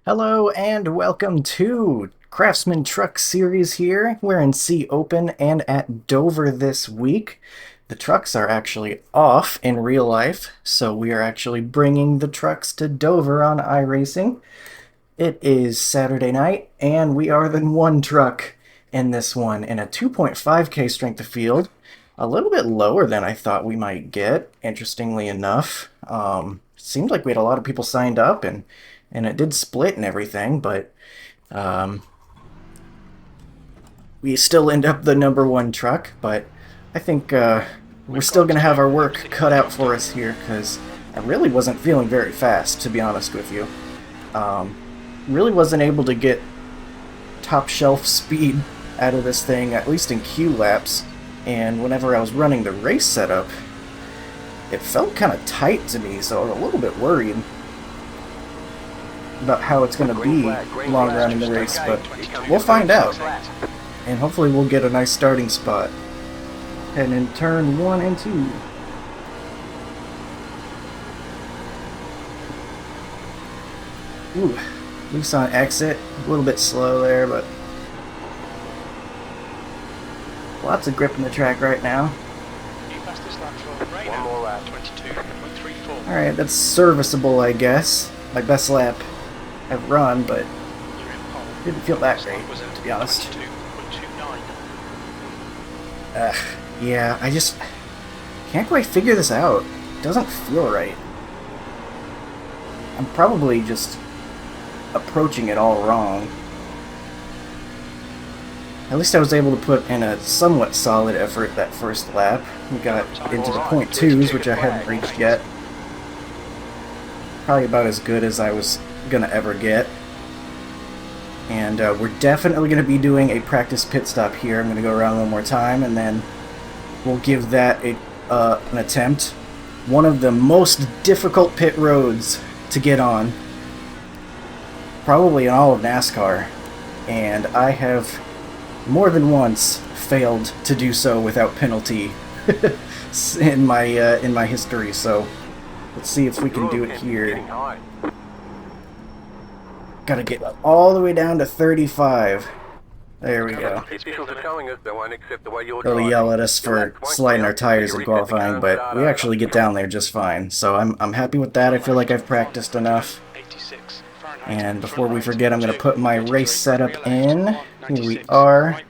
Hello and welcome to Craftsman Truck Series here. We're in Sea Open and at Dover this week. The trucks are actually off in real life, so we are actually bringing the trucks to Dover on iRacing. It is Saturday night, and we are the one truck in this one in a 2.5K strength of field. A little bit lower than I thought we might get, interestingly enough. Seemed like we had a lot of people signed up, and it did split and everything, but um, we still end up the number one truck. But I think we're still going to have our work cut out for us here because I really wasn't feeling very fast, to be honest with you. Really wasn't able to get top shelf speed out of this thing, at least in Q laps. And whenever I was running the race setup, it felt kind of tight to me, so I was a little bit worried about how it's going to be long run in the race, but we'll find out. And hopefully we'll get a nice starting spot. And in turn 1 and 2. Ooh, loose on exit. A little bit slow there, but lots of grip in the track right now. Alright, that's serviceable, I guess. My best lap I've run, but didn't feel that great, to be honest. Yeah, I just can't quite figure this out. It doesn't feel right. I'm probably just approaching it all wrong. At least I was able to put in a somewhat solid effort that first lap. We got into the .2s, which I hadn't reached yet. Probably about as good as I was gonna ever get. And we're definitely gonna be doing a practice pit stop here. I'm gonna go around one more time, and then we'll give that an attempt. One of the most difficult pit roads to get on, probably in all of NASCAR, and I have more than once failed to do so without penalty in my history. So let's see if we can do it here. Gotta get all the way down to 35. There we go. They'll yell at us for sliding our tires in qualifying, but we actually get down there just fine. So I'm happy with that. I feel like I've practiced enough. And before we forget, I'm going to put my race setup in. Here we are.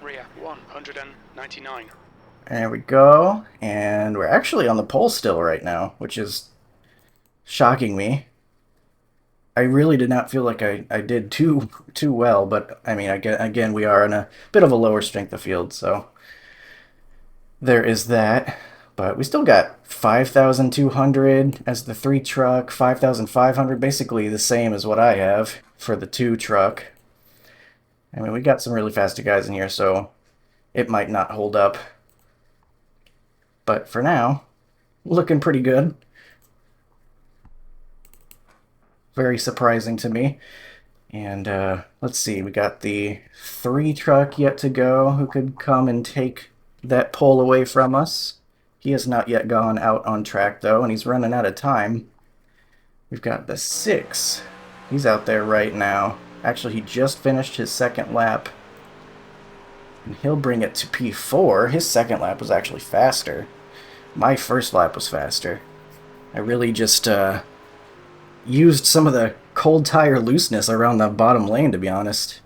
There we go. And we're actually on the pole still right now, which is shocking me. I really did not feel like I did too well, but I mean, again, we are in a bit of a lower strength of field, so there is that. But we still got 5,200 as the 3 truck, 5,500, basically the same as what I have for the 2 truck. I mean, we got some really fast guys in here, so it might not hold up. But for now, looking pretty good. Very surprising to me. And let's see, we got the 3 truck yet to go who could come and take that pole away from us. He has not yet gone out on track, though, and he's running out of time. We've got the 6. He's out there right now. Actually, he just finished his second lap. And he'll bring it to P4. His second lap was actually faster. My first lap was faster. I really just used some of the cold tire looseness around the bottom lane, to be honest.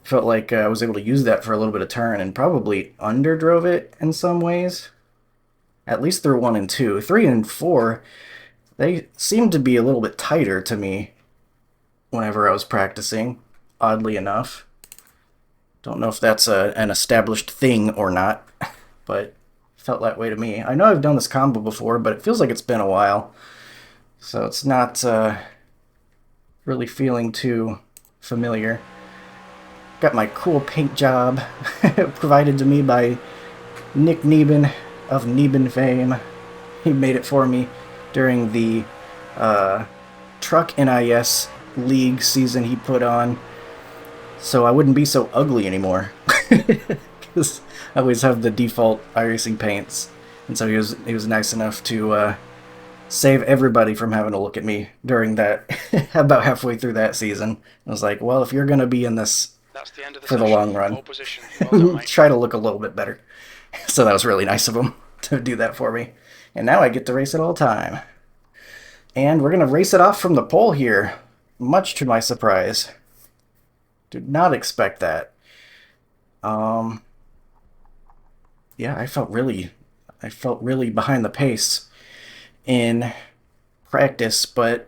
Felt like I was able to use that for a little bit of turn and probably underdrove it in some ways. At least through 1 and 2. 3 and 4, they seemed to be a little bit tighter to me whenever I was practicing, oddly enough. Don't know if that's an established thing or not, but felt that way to me. I know I've done this combo before, but it feels like it's been a while. So it's not really feeling too familiar. Got my cool paint job provided to me by Nick Neben of Neben fame. He made it for me during the Truck NIS League season he put on, so I wouldn't be so ugly anymore. Because I always have the default iRacing paints, and so he was nice enough to save everybody from having to look at me during that, about halfway through that season. I was like, well, if you're going to be in this That's the end of the for the session. long run, Pole position. Well done, mate. try to look a little bit better. So that was really nice of him to do that for me. And now I get to race it all the time. And we're going to race it off from the pole here, much to my surprise. Did not expect that. Yeah, I felt really behind the pace in practice, but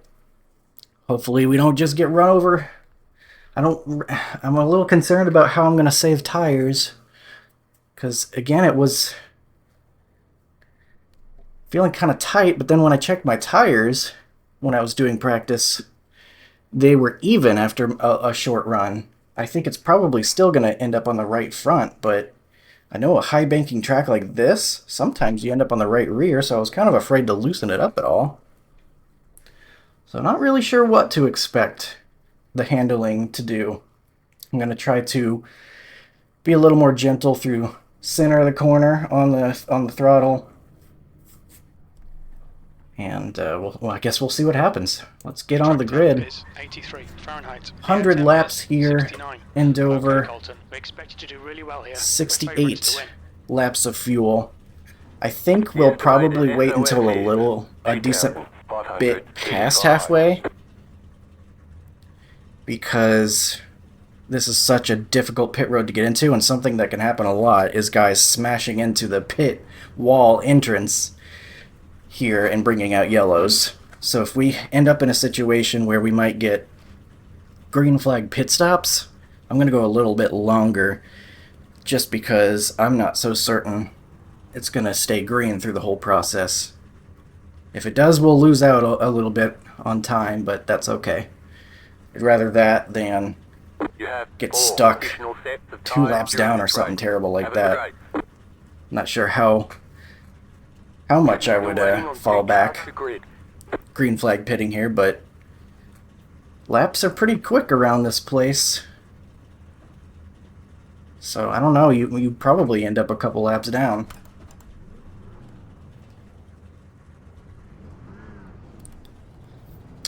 hopefully we don't just get run over. I'm a little concerned about how I'm going to save tires, because again, it was feeling kind of tight, but then when I checked my tires when I was doing practice, they were even after a short run. I think it's probably still going to end up on the right front, but I know a high banking track like this, sometimes you end up on the right rear, so I was kind of afraid to loosen it up at all. So not really sure what to expect the handling to do. I'm going to try to be a little more gentle through center of the corner on the throttle. And well, I guess we'll see what happens. Let's get on the grid. 83 Fahrenheit. 100 laps here 69. in Dover. Okay, Colton. We expect you to do really well here. 68 laps of fuel. I think we'll probably wait until a decent bit past halfway, because this is such a difficult pit road to get into, and something that can happen a lot is guys smashing into the pit wall entrance here and bringing out yellows. So if we end up in a situation where we might get green flag pit stops, I'm going to go a little bit longer, just because I'm not so certain it's going to stay green through the whole process. If it does, we'll lose out a little bit on time, but that's okay. I'd rather that than get stuck 2 laps down or something terrible like that. I'm not sure how much I would fall back green flag pitting here, but laps are pretty quick around this place. So I don't know, you probably end up a couple laps down.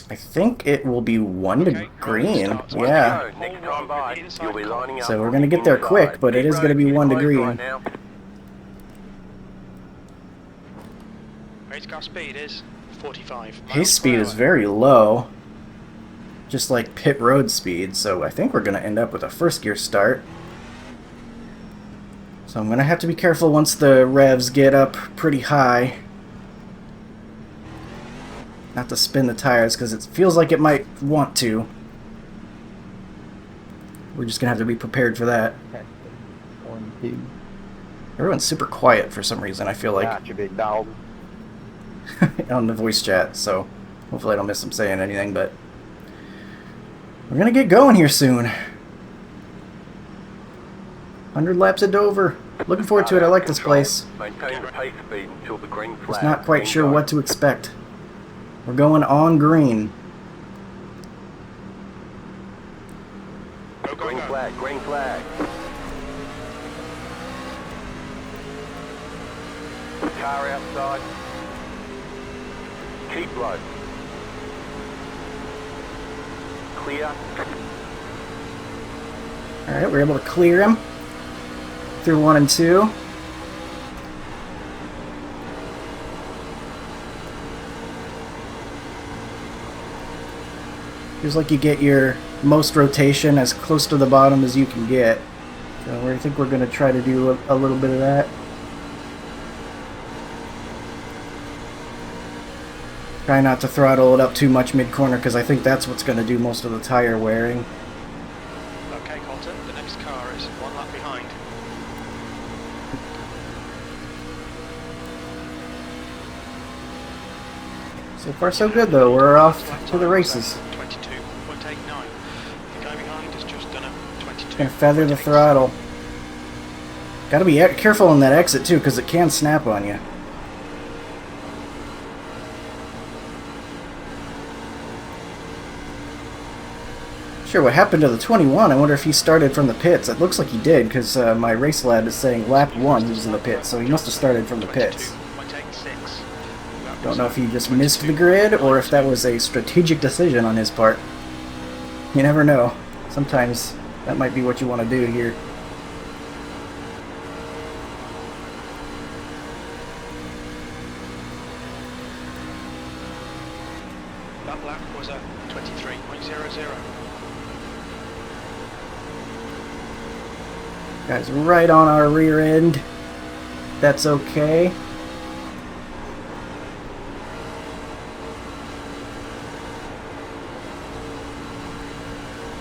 I think it will be 1 to green. Yeah. So we're going to get there quick, but it is going to be 1 to green. Race car speed is 45. Pace speed is very low, just like pit road speed, so I think we're going to end up with a first gear start. So I'm going to have to be careful once the revs get up pretty high. Not to spin the tires, because it feels like it might want to. We're just going to have to be prepared for that. 1, 2. Everyone's super quiet for some reason, I feel like. Got you, big dog. On the voice chat, so hopefully I don't miss them saying anything, but we're gonna get going here soon. 100 laps at Dover. Looking forward to it. I like this place. Just not quite sure what to expect. We're going on green. Green flag, green flag. Car outside. Keep low. Clear. Alright, we're able to clear him through 1 and 2. Feels like you get your most rotation as close to the bottom as you can get. So I think we're going to try to do a little bit of that. Try not to throttle it up too much mid-corner, because I think that's what's going to do most of the tire wearing. Okay, Colton, the next car is 1 lap behind. So far so good though, we're off to the races. 22.89. The guy behind has just done a 22. Gonna feather the throttle. Gotta be careful on that exit too, because it can snap on you. Sure, what happened to the 21? I wonder if he started from the pits. It looks like he did, because my race lab is saying lap 1 he was in the pits, so he must have started from the pits. Don't know if he just missed the grid or if that was a strategic decision on his part. You never know. Sometimes that might be what you want to do here. That lap was at 23.00. Guys, right on our rear end. That's okay.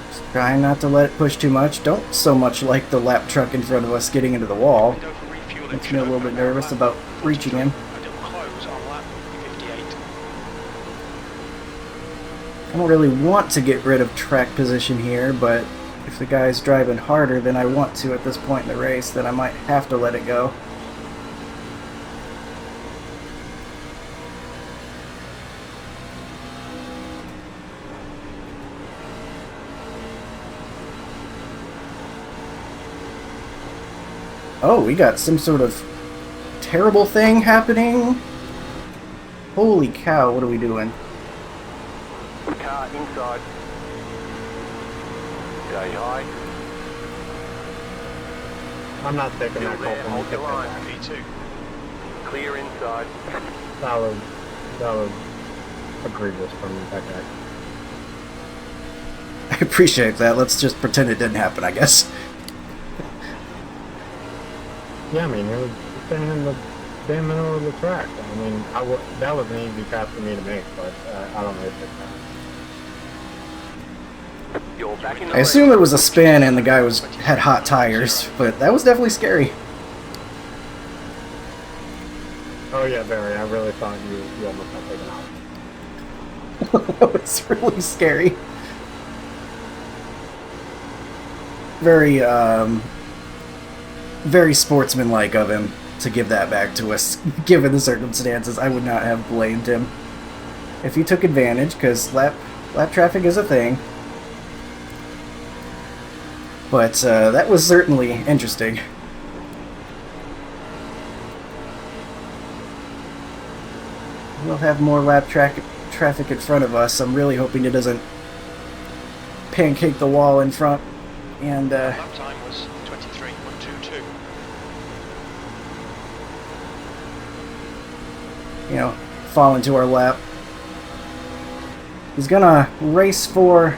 Just trying not to let it push too much. Don't so much like the lap truck in front of us getting into the wall. Go for refueling. Makes me a little bit nervous about reaching him. And it'll close on lap 58. I don't really want to get rid of track position here, but if the guy's driving harder than I want to at this point in the race, then I might have to let it go. Oh, we got some sort of terrible thing happening. Holy cow, what are we doing? Car inside. Stay high. I'm not taking Still that there, call hold from your you. line. P2. Clear inside. That was egregious from that guy. I appreciate that. Let's just pretend it didn't happen, I guess. Yeah, I mean, it was standing in the damn middle of the track. I mean, that was an easy pass for me to make, but I don't really think that. You're back in the I assume it was a spin and the guy had hot tires, but that was definitely scary. Oh yeah, Barry, I really thought you almost got taken out. That was really scary. Very, very sportsmanlike of him to give that back to us, given the circumstances. I would not have blamed him if he took advantage, because lap traffic is a thing. But that was certainly interesting. We'll have more lap traffic in front of us. I'm really hoping it doesn't pancake the wall in front and Lap time was 23.22. you know, fall into our lap. He's gonna race for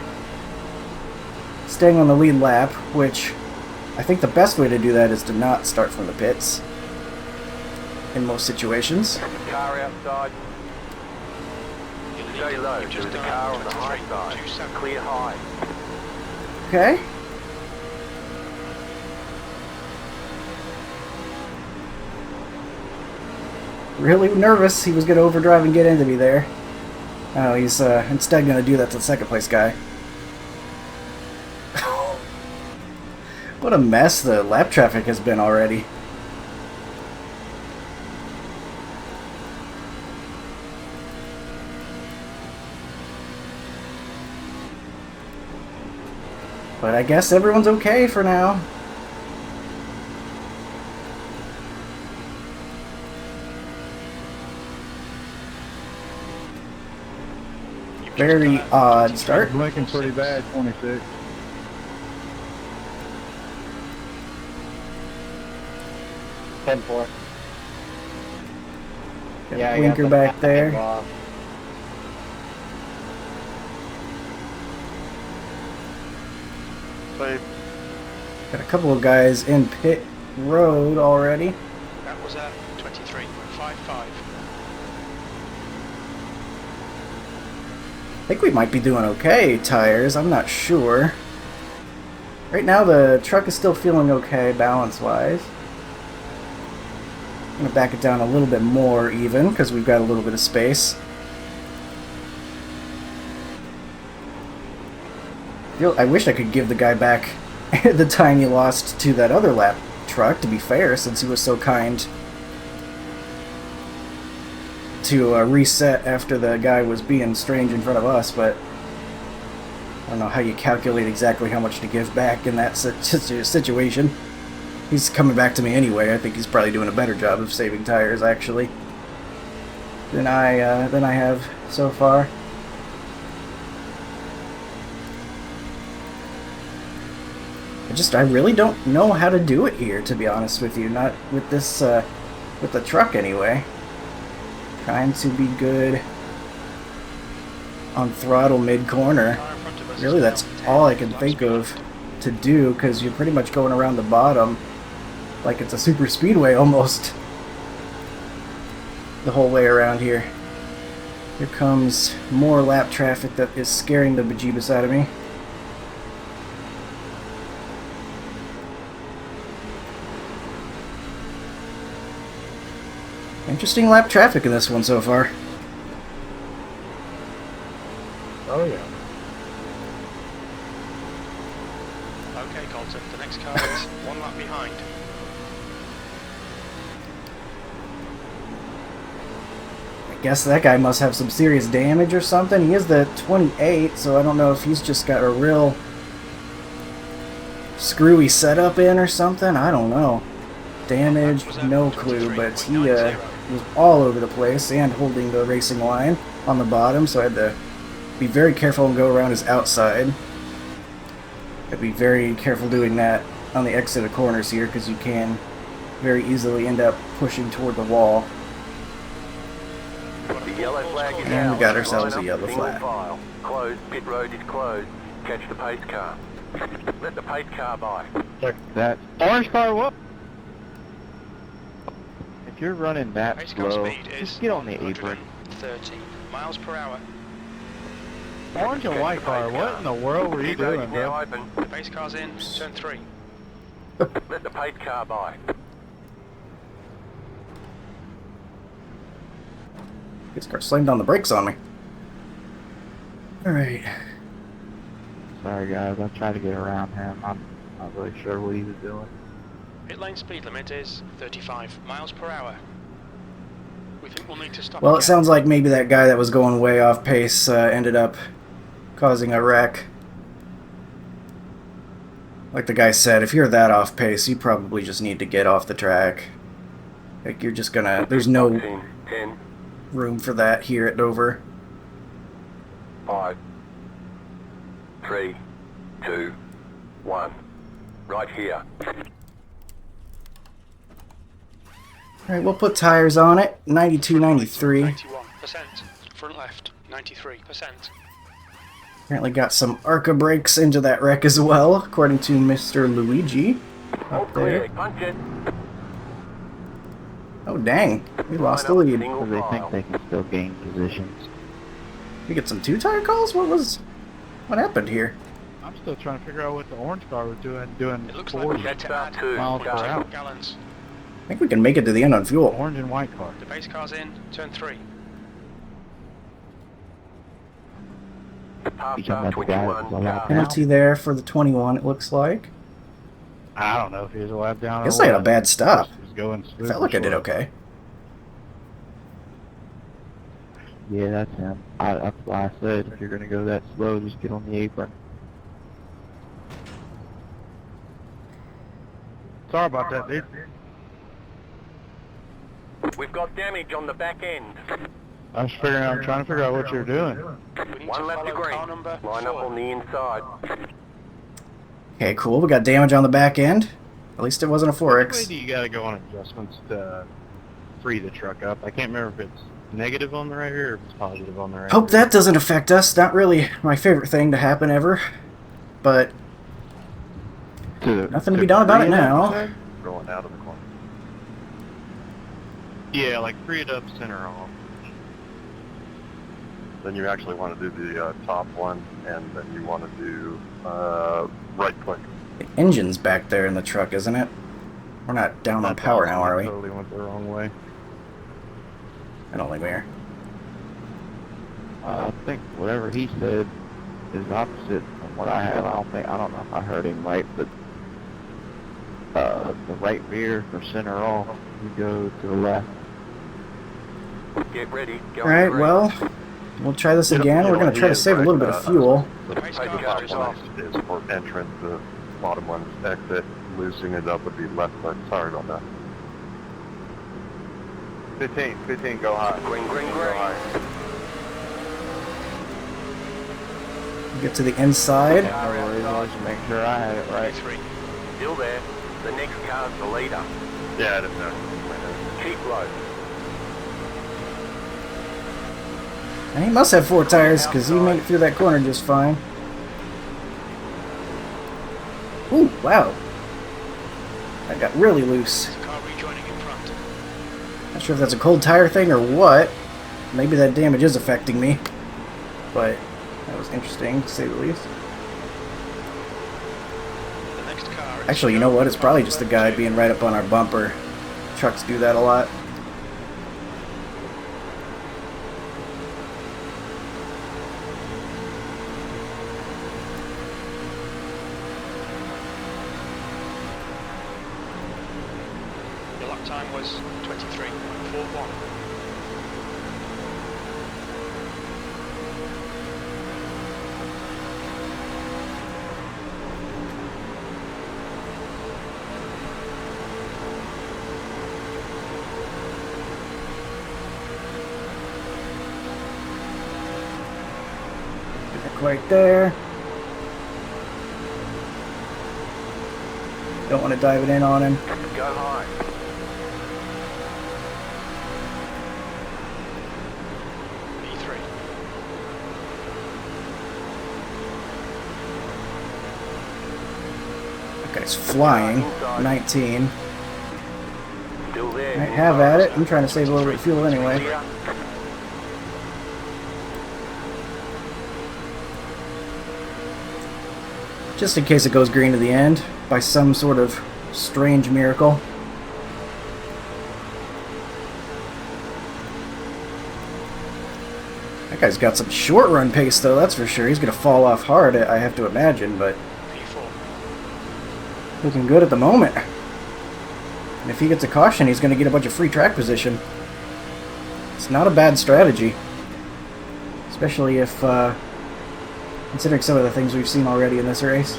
staying on the lead lap, which I think the best way to do that is to not start from the pits in most situations. car outside. Stay low. You've There's just a done car on the high side. 23.27. Clear high. Okay. Really nervous he was going to overdrive and get into me there. Oh, he's instead going to do that to the second place guy. What a mess the lap traffic has been already. But I guess everyone's okay for now. You've just Very done odd start. Blinking pretty bad, 26. Head for it. Got Yeah, a I got blinker the back there. off. Got a couple of guys in pit road already. That was at 23.55. I think we might be doing okay, tires. I'm not sure. Right now the truck is still feeling okay balance-wise. I'm going to back it down a little bit more even, because we've got a little bit of space. I wish I could give the guy back the time he lost to that other lap truck, to be fair, since he was so kind to reset after the guy was being strange in front of us, but I don't know how you calculate exactly how much to give back in that situation. He's coming back to me anyway. I think he's probably doing a better job of saving tires, actually. than I have so far. I really don't know how to do it here, to be honest with you. Not with this with the truck anyway. Trying to be good on throttle mid-corner. Car in front of us Really, is that's now 10 all I can laps think of behind. to do, because you're pretty much going around the bottom like it's a super speedway almost the whole way around here. Here comes more lap traffic that is scaring the bejeebus out of me. Interesting lap traffic in this one so far. Oh yeah. Okay, Colton, the next car is 1 lap behind. I guess that guy must have some serious damage or something. He is the 28, so I don't know if he's just got a real screwy setup in or something. I don't know. Damage, no clue, but he was all over the place and holding the racing line on the bottom, so I had to be very careful and go around his outside. I'd be very careful doing that on the exit of corners here, because you can very easily end up pushing toward the wall. The yellow flag is And we out. got ourselves Line a up, yellow single flag. file. Closed. Pit road is closed. Catch the pace car. Let the pace car by. Check. That orange car, what? If you're running that Pace car slow, speed is just get on the apron. 130 miles per hour. Orange and white car, what in the world were you Pit road doing, is now bro? open. The pace car's in, turn 3. Let the pace car by. This car slammed on the brakes on me. Alright. Sorry guys, I tried to get around him. I'm not really sure what he was doing. Pit lane speed limit is 35 miles per hour. We think we'll need to stop Well, it again. sounds like maybe that guy that was going way off pace ended up causing a wreck. Like the guy said, if you're that off pace, you probably just need to get off the track. Like, you're just gonna... There's no 10, room for that here at Dover. 5, 3, 2, 1. Right here. Alright, we'll put tires on it. 92, 93. 91%. Front left, 93%. Apparently got some ARCA brakes into that wreck as well, according to Mr. Luigi. All Up there. clear. Punch it. Oh, dang. We lost the Line up, lead. single So they file. think they can still gain positions. We get some two-tire calls? What happened here? I'm still trying to figure out what the orange car was doing It looks like 40. we need to add Miles per 1.2 hour. gallons. I think we can make it to the end on fuel. Orange and white car. The base car's in, turn 3. Half You star can let the guy 21 that's allowed car. Penalty there for the 21, it looks like. I don't know if he was allowed down. I guess I had a bad stop. He was going smooth. Felt like I did okay. Yeah, that's him. That's why I said if you're gonna go that slow, just get on the apron. Sorry about that, dude. We've got damage on the back end. I'm trying to figure out what you're doing. We need One to left to follow green. car number Line up 4. on the inside. Okay, cool. We got damage on the back end. At least it wasn't a Which way 4X. do you gotta go on adjustments to free the truck up? I can't remember if it's negative on the right rear or if it's positive on the right Hope rear. that doesn't affect us. Not really my favorite thing to happen ever. But nothing to be done about it now. Rolling out of the corner. Yeah, like free it up, center off. Then you actually want to do the top one, and then you want to do right click. The engine's back there in the truck, isn't it? We're not down on power now, are we? Totally went the wrong way. I don't think we are. I think whatever he said is opposite from what I have. I don't know if I heard him right, but the right rear for center off, you go to the left. Get ready. Go Alright, well, we'll try this again. We're going to try to save a little bit of fuel. The Pace top car is off. one is for entrance, the bottom one is exit. Loosening it up would be left click. Sorry about that. 15, go high. Green, green, Go green. high. Get to the inside. No worries, I was just making sure I had it right. 3. Still there. The next car's the leader. Yeah, I didn't know. Keep low. And he must have 4 tires because he made it through that corner just fine. Ooh, wow. That got really loose. Car rejoining in front. Not sure if that's a cold tire thing or what. Maybe that damage is affecting me. But that was interesting, to say the least. The next car is Actually, you know what? It's probably just the guy being right up on our bumper. Trucks do that a lot. Your lap time was 23.41. Not quite there. Don't want to dive it in on him. Go high. E3. That guy's flying. 19. Still there. I have at it. I'm trying to save a little bit of fuel anyway. Clear. Just in case it goes green to the end by some sort of strange miracle. That guy's got some short run pace though, that's for sure. He's going to fall off hard, I have to imagine, but P4. looking good at the moment. And if he gets a caution, he's going to get a bunch of free track position. It's not a bad strategy. Especially if, considering some of the things we've seen already in this race.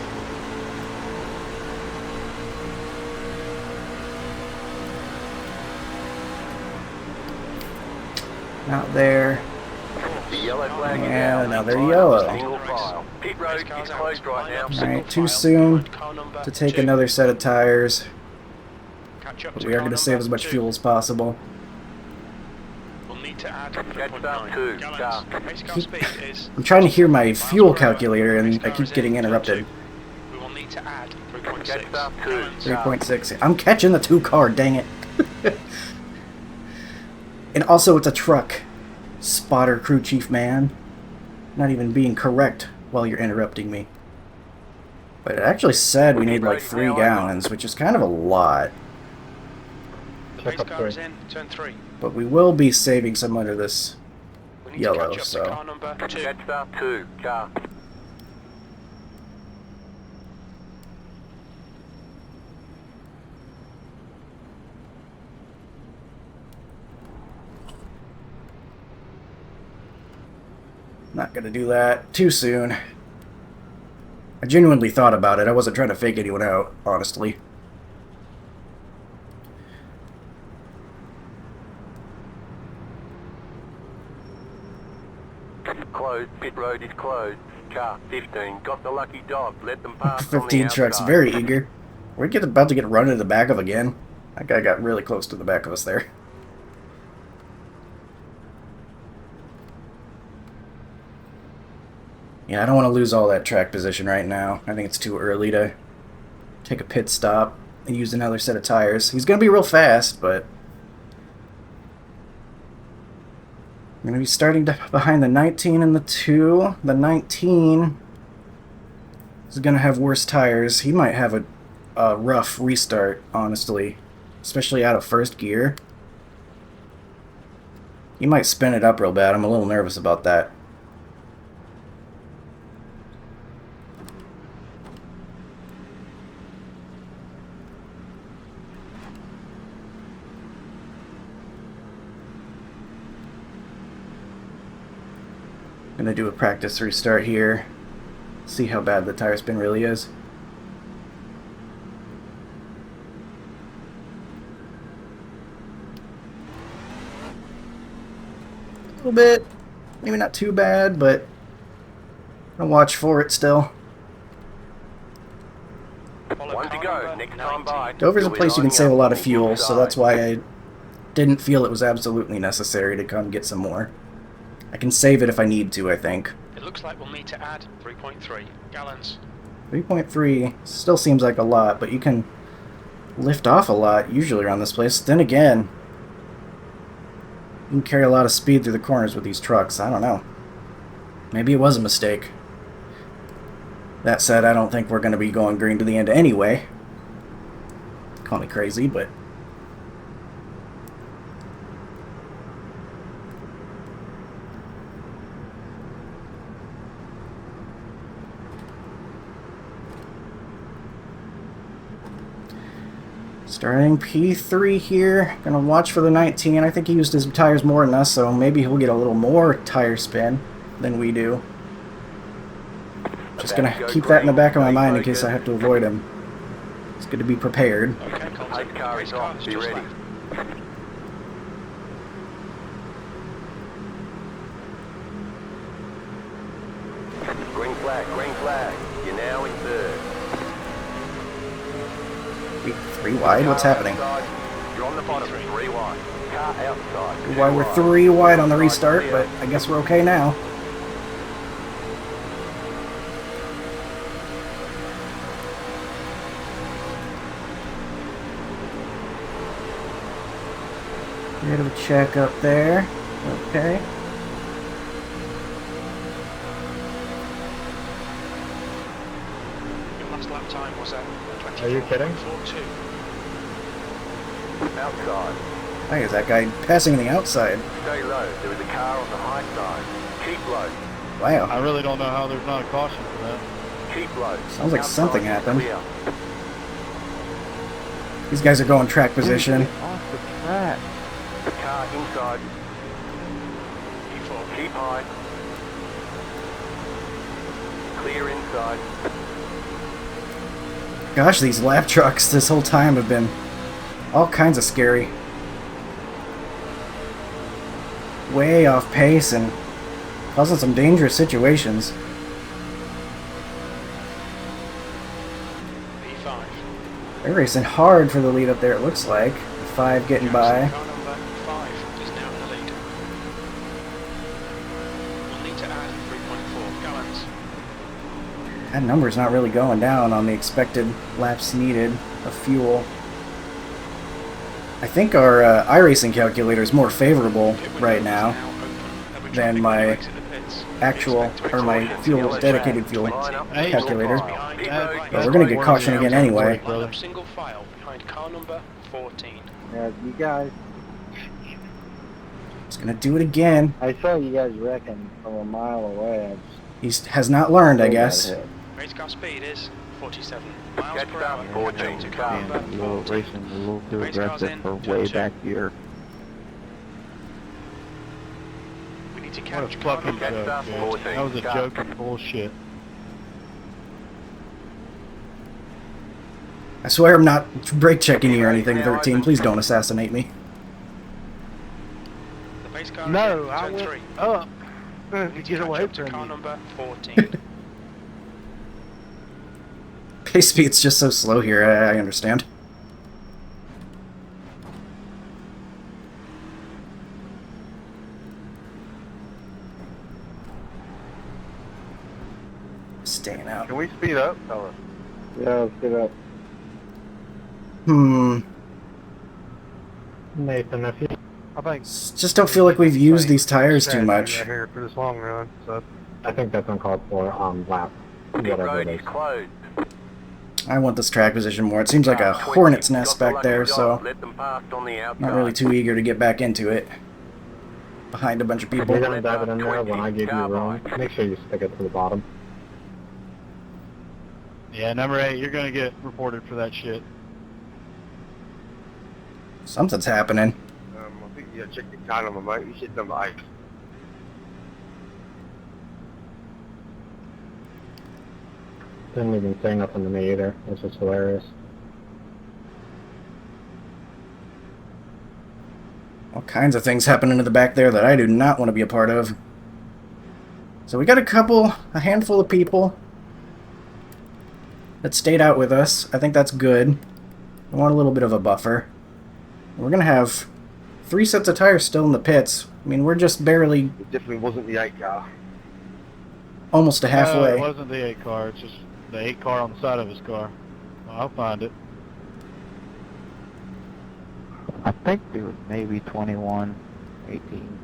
Not there. The yellow flag is Yeah, out. another yellow. Single file. Pit road is closed right now. Alright, too soon to take another set of tires. Catch up But to we are car going to save number as much 2. fuel as possible. We'll need to add Catch 3.9 up to gallons. Race car speed is I'm trying to hear my fuel calculator and I keep getting interrupted. We will need to add Catch 3.6 up to gallons. 3.6. I'm catching the 2 car, dang it. And also it's a truck. Spotter crew chief man. Not even being correct while you're interrupting me. But it actually said we need like 3 gallons, which is kind of a lot. The Check race up car 3. is in turn 3. But we will be saving some under this. We need Yellow, to catch up so- to car number 2. Catch up to car. Not gonna do that too soon. I genuinely thought about it. I wasn't trying to fake anyone out, honestly. Closed. Pit road is closed. Car 15. Got the lucky dog. Let them pass. on the 15 trucks, outside. very eager. We're about to get run into the back of again. That guy got really close to the back of us there. Yeah, I don't want to lose all that track position right now. I think it's too early to take a pit stop and use another set of tires. He's going to be real fast, but I'm going to be starting behind the 19 and the 2. The 19 is going to have worse tires. He might have a rough restart, honestly, especially out of first gear. He might spin it up real bad. I'm a little nervous about that. Gonna do a practice restart here. See how bad the tire spin really is. little bit. Maybe not too bad, but I'll watch for it still. Follow One to car go. number Next time by. 19. Dover's a You'll be place you can lining save a up lot on of the fuel, so that's inside. why I didn't feel it was absolutely necessary to come get some more. I can save it if I need to, I think. It looks like we'll need to add 3.3 gallons. 3.3 still seems like a lot, but you can lift off a lot usually around this place. Then again, you can carry a lot of speed through the corners with these trucks. I don't know. Maybe it was a mistake. That said, I don't think we're going to be going green to the end anyway. Call me crazy, but... Starting P3 here. Gonna watch for the 19. I think he used his tires more than us, so maybe he'll get a little more tire spin than we do. Just gonna keep that in the back of my mind in case I have to avoid him. It's good to be prepared. Okay, Pace contact. car Race is car off. has Be just ready. left. Green flag, green flag. You're now in third. Three wide? What's Car happening? outside. You're on the bottom, 3 wide. Car outside. Why we're 3 wide on the restart, but I guess we're okay now. Bit of a check up there. Okay. Your last lap time was at 24. Are you kidding? 42. Outside. Why is that guy passing on the outside? Stay low. There is a car on the high side. Keep low. Wow. I really don't know how there's not a caution for that. Keep low. Sounds like Outside something is happened. clear. These guys are going track position. Off the track. Car inside. P4. Keep high. Clear inside. Gosh, these lap trucks this whole time have been all kinds of scary. Way off pace and causing some dangerous situations. P5. They're racing hard for the lead up there, it looks like. 5 getting by. Car number 5 is now in the lead. We'll need to add 3.4 gallons. That number's not really going down on the expected laps needed of fuel. I think our iRacing calculator is more favorable Pit window right is now open. There'll be than traffic when you my exit the pits. actual, Expect to or my exit fuel, Yellow dedicated flag. fuel Line up. Hey, calculator. Behind Pit car road. right. But we're gonna get caution again anyway. Line up single file behind car number 14. Yeah, you guys. Just gonna do it again. I saw you guys wrecking from a mile away. He has not learned, I guess. Race car speed is 47 miles Catch per that, hour. 14 To car car. number And a little 14. racing, a little too Race cars aggressive in, for turn way 2. back here. We need to What catch a car fucking number joke, dude. 14. That was a Car. joke and bullshit. I swear I'm not brake checking you or anything, 13. Please don't assassinate me. The base car No, is I in turn went 3. up We to need to get catch away up to car from you. number 14. Pace speed's just so slow here, I understand. Staying out. Can we speed up, fellas? Yeah, let's get up. Nathan, if you, I think Just don't feel like we've used these tires too much. right here for this long run. So I think that's uncalled for on lap, Pit whatever road it is is. closed. I want this track position more. It seems like a 20. hornet's nest Got the back there, lucky so dot. Let them past on the outside. not really too eager to get back into it. Behind a bunch of If people. you're gonna dive it in there when I give you room, make sure you stick it to the bottom. Yeah, number 8, you're gonna get reported for that shit. Something's happening. I think you gotta check the count on my mic. You should done the ice. Didn't even say nothing to me either. It's just hilarious. Well, kinds of things happening in the back there that I do not want to be a part of. So we got a handful of people that stayed out with us. I think that's good. I want a little bit of a buffer. We're going to have 3 sets of tires still in the pits. I mean, we're just barely It definitely wasn't the 8 car. almost to halfway. It wasn't the 8 car, it's just the 8 car on the side of his car. I'll find it. I think it was maybe 21, 18.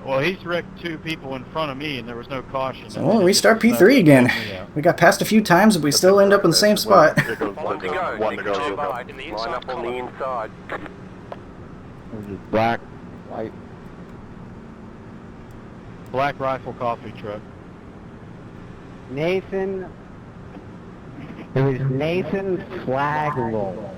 Well, he's wrecked 2 people in front of me, and there was no caution. So we'll restart P3 again. We got passed a few times, but we still end up in the same spot. There goes one to go. One to go. In the Line inside up on the column. inside. It was just black, white. Black Rifle coffee truck. Nathan. It was Nathan Flaglow.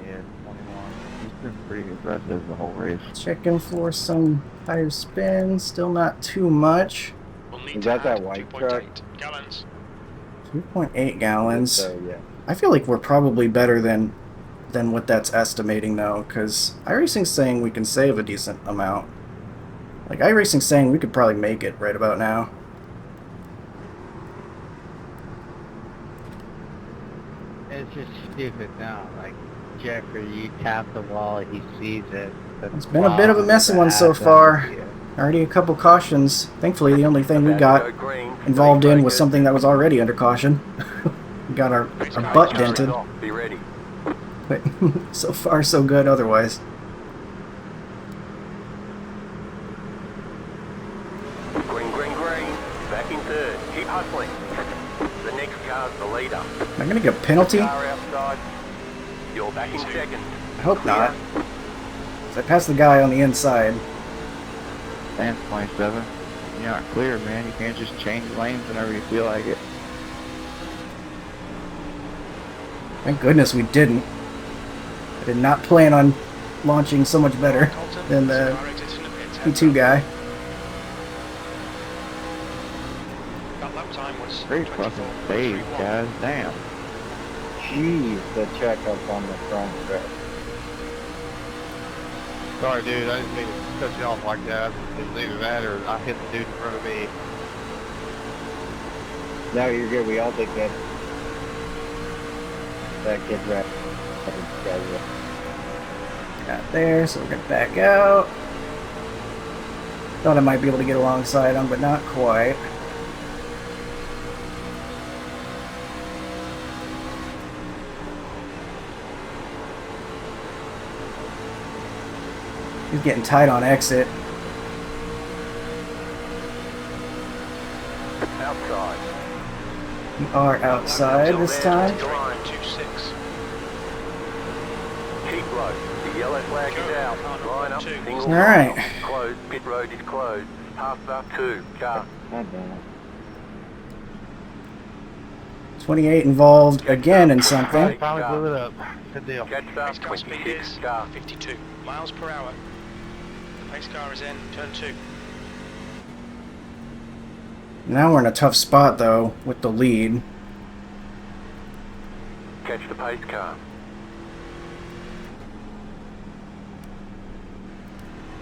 Yeah, 21. He's been pretty aggressive the whole race. Checking for some tire spin. Still not too much. We'll need Is to that that add white 2.8 truck? gallons. 2.8 gallons. So, yeah. I feel like we're probably better than what that's estimating, though, because iRacing's saying we can save a decent amount. Like, iRacing's saying we could probably make it right about now. It's just stupid now. Like, Jeffrey, you tap the wall, he sees it. It's been a bit of a messy one so far. Already a couple cautions. Thankfully, the only thing we got Go green. involved in was Breakers. something that was already under caution. We got our butt dented, Be ready. but so far so good otherwise. Green, green, green. Back in third. Keep hustling. The next car's the leader. Am I gonna get a penalty? Car outside. You're back in second. I hope not. So I passed the guy on the inside. And 27. You're not clear, man. You can't just change lanes whenever you feel like it. Thank goodness we didn't. I did not plan on launching so much better Colton, than the so our exit in the pits. P2 guy. That lap time was Great fucking save, 24.31. guys. Damn. Jeez, the checkup on the front stretch. Sorry, dude, I didn't mean to cut you off like that. It's either that or I hit the dude in front of me. No, you're good. We all did good. That kid right. Got there, so we're gonna back out. Thought I might be able to get alongside him, but not quite. He's getting tight on exit. Outside. We are outside this time. 23.26. Keep low. The yellow flag is out. Line up. Single All right. file. Closed. Pit road is closed. Half up 2. Car. God damn it. 28 involved again in something. Finally blew it up. Good deal. Catch up. Pace car speed 26. is Car. 52 miles per hour. The pace car is in turn 2. Now we're in a tough spot though with the lead. Catch the pace car.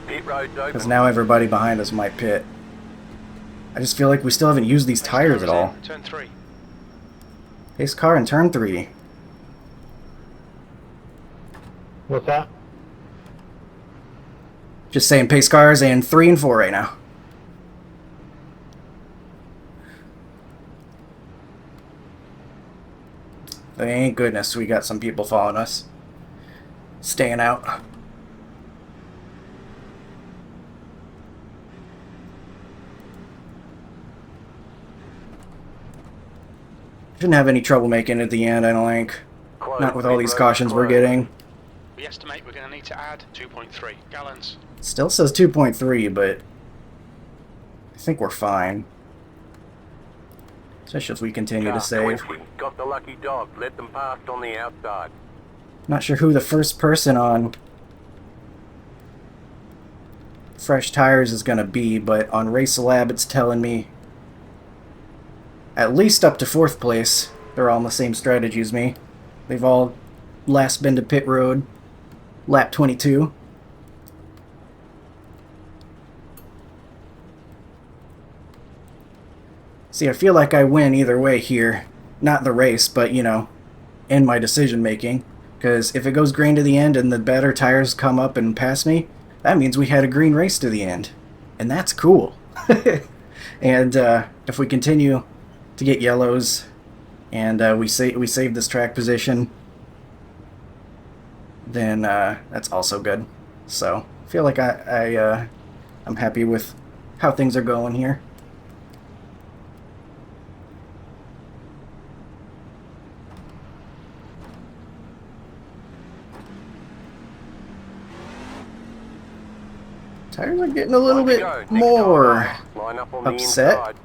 Pit road's Because open. now everybody behind us might pit. I just feel like we still haven't used these Pace tires car at is all. in turn 3. Pace car in turn 3. What's that? Just saying pace cars in 3 and 4 right now. Thank goodness we got some people following us. Staying out. Shouldn't have any trouble making it at the end, I don't think. Closed. Not with all Pit these road cautions we're closed. getting. We estimate we're going to need to add 2.3 gallons. Still says 2.3, but I think we're fine. Especially if we continue to Car save. 20. Got the lucky dog. Let them pass on the outside. Not sure who the first person on fresh tires is going to be, but on Race Lab it's telling me at least up to 4th place. They're all on the same strategy as me. They've all last been to pit road, lap 22. See, I feel like I win either way here. Not the race, but, you know, in my decision making. Because if it goes green to the end and the better tires come up and pass me, that means we had a green race to the end. And that's cool. And if we continue to get yellows and we save this track position, then that's also good. So I feel like I'm happy with how things are going here. Tires are getting a little bit more upset.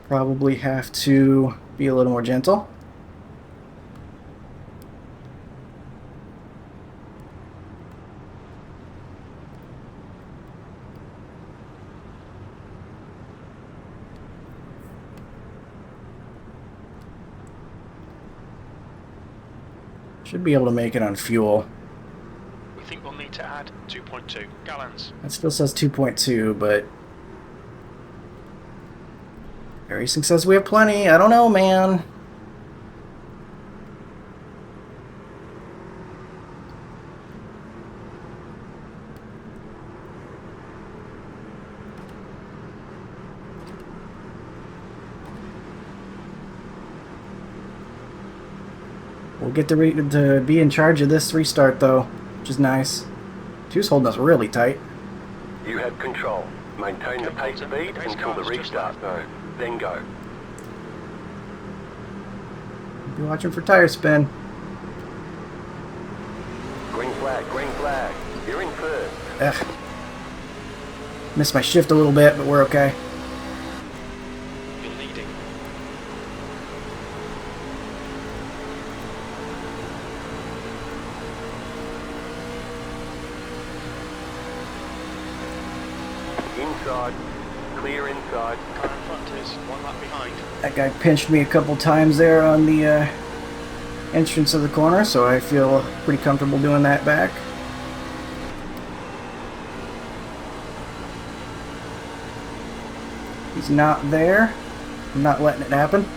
Probably have to be a little more gentle. Should be able to make it on fuel. We think we'll need to add 2.2 gallons. That still says 2.2, but iRacing says we have plenty. I don't know, man. We'll get to be in charge of this restart, though, which is nice. Two's holding us really tight. You have control. Maintain the pace speed until the restart zone. Then go. Be watching for tire spin. Green flag, green flag. You're in first. Ugh. Missed my shift a little bit, but we're okay. You're leading. Inside. Clear inside. Car in front is 1 lap behind. That guy pinched me a couple times there on the entrance of the corner, so I feel pretty comfortable doing that back. He's not there. I'm not letting it happen.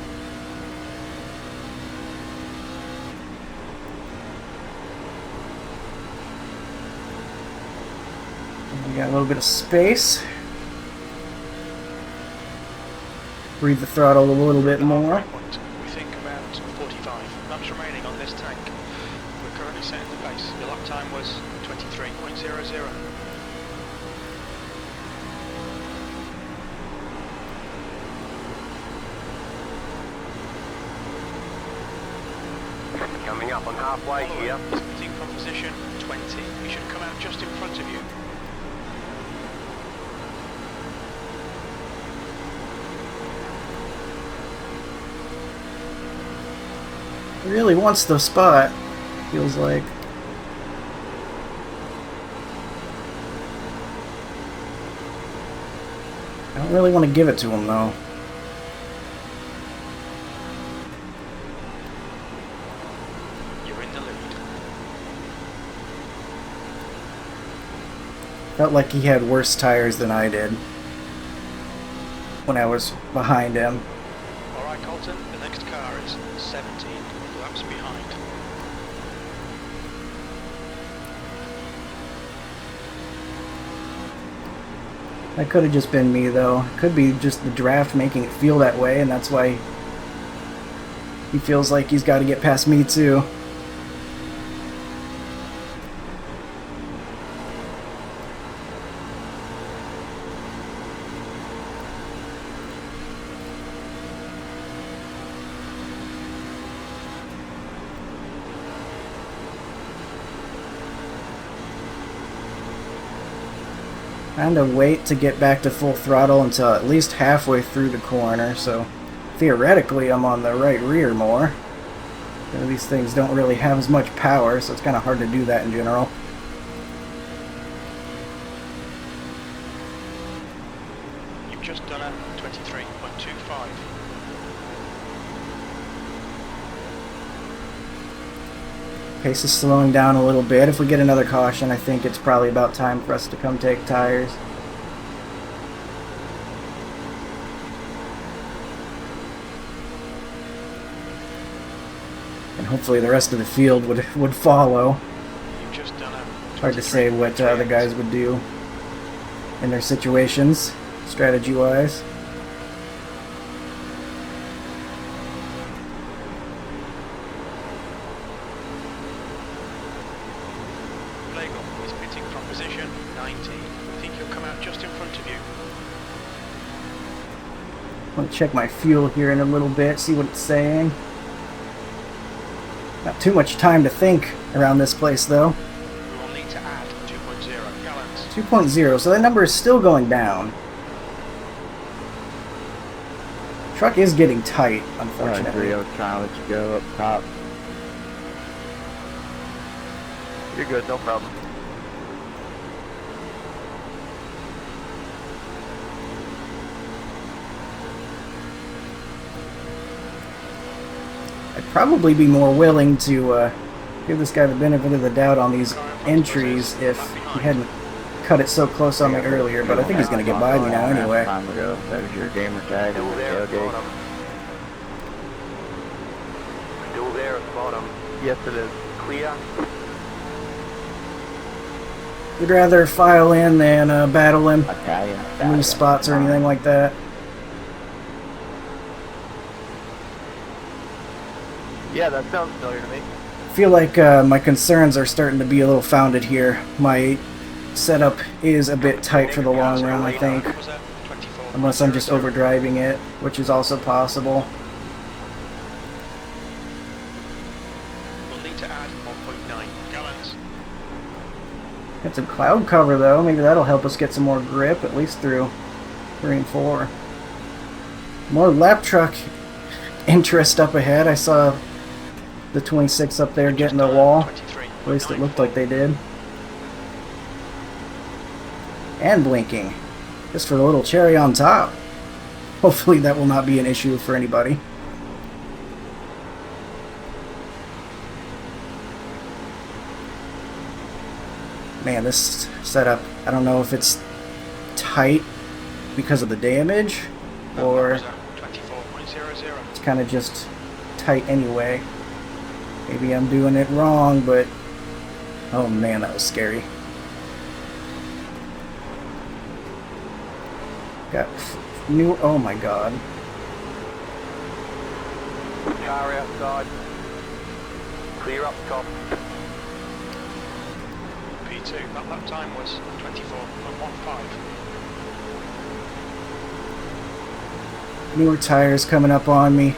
We got a little bit of space. Breathe the throttle a little bit more. We think about 45 laps remaining on this tank. We're currently setting the pace. Your lap time was 23.00. Coming up on halfway here. Sitting from position 20. We should come out just in front of you. Really wants the spot, feels like. I don't really want to give it to him, though. You're in the lead. Felt like he had worse tires than I did when I was behind him. Alright, Colton, the next car is 17 laps behind. That could have just been me, though. It could be just the draft making it feel that way, and that's why he feels like he's got to get past me, too. Kind of wait to get back to full throttle until at least halfway through the corner, so theoretically I'm on the right rear more. You know, these things don't really have as much power, so it's kind of hard to do that in general. You've just done a 23.25. Pace is slowing down a little bit. If we get another caution, I think it's probably about time for us to come take tires. And hopefully the rest of the field would follow. You've just done a Hard to say what the guys would do in their situations, strategy-wise. He's pitting from position 19. I think he'll come out just in front of you. I want to check my fuel here in a little bit, see what it's saying. Not too much time to think around this place, though. We will need to add 2.0 gallons. 2.0, so that number is still going down. Truck is getting tight, unfortunately. Rio, trying to let you go up top. You're good, no problem. I'd probably be more willing to give this guy the benefit of the doubt on these entries if he hadn't cut it so close on me earlier, but I think he's going to get by me now anyway. Time ago, that was your gamer tag Still on the there at tailgate. bottom. Still there at bottom. Yes, it is. Clear. We'd rather file in than battle him, Italian. lose spots or anything like that. Yeah, that sounds familiar to me. I feel like my concerns are starting to be a little founded here. My setup is a bit tight for the long run, I think. Was that 24? Unless I'm just overdriving it, which is also possible. We'll need to add 1.9 gallons. Got some cloud cover though, maybe that'll help us get some more grip, at least through 3 and 4. More lap truck interest up ahead. I saw the 26 up there getting the wall. At least it looked like they did. And blinking. Just for the little cherry on top. Hopefully that will not be an issue for anybody. Man, this setup, I don't know if it's tight because of the damage, or 24.00. it's kind of just tight anyway. Maybe I'm doing it wrong, but oh man, that was scary. Got new, oh my god. Car outside. Clear up top. P2, that lap time was 24.15. Newer tires coming up on me.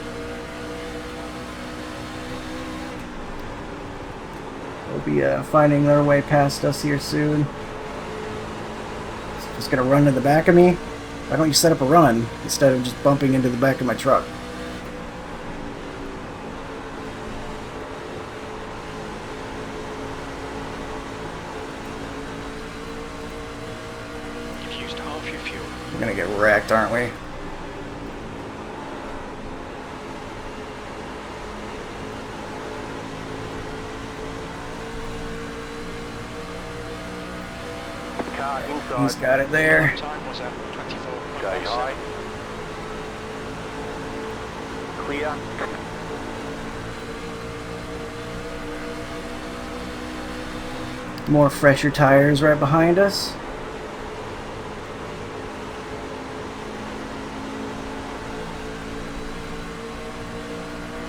They'll be finding their way past us here soon. Just gonna run to the back of me? Why don't you set up a run instead of just bumping into the back of my truck? You've used half your fuel. We're gonna get wrecked, aren't we? Car inside. He's got it there. Lap time was at Stay high. 24.07. Clear. More fresher tires right behind us.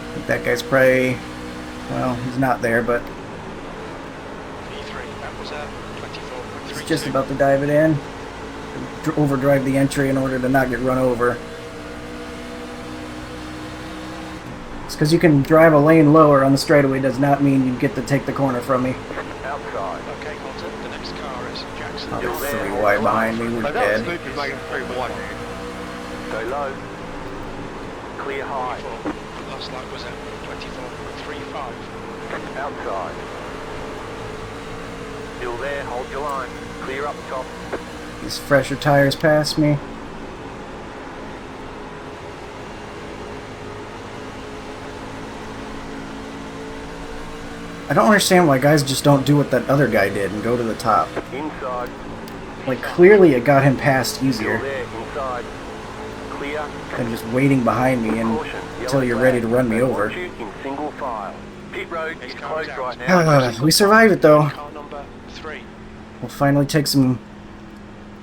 I think that guy's probably, well, he's not there, but P3, that was at 24.32. he's just about to dive it in. Overdrive the entry in order to not get run over. It's because you can drive a lane lower on the straightaway does not mean you get to take the corner from me. Outside. Okay, Walter, the next car is Jackson. Oh, they're 3 wide behind me, we're dead. Stay low. Clear high. The last lap was at 24.35. Outside. Still there, hold your line. Clear up top. These fresher tires past me. I don't understand why guys just don't do what that other guy did and go to the top. Inside. Like, clearly it got him past Still easier there. Inside. Clear. than just waiting behind me Caution. until you're ready to run me They over. want you in single file. Pit road is closed right now. We survived it though. Car number 3. We'll finally take some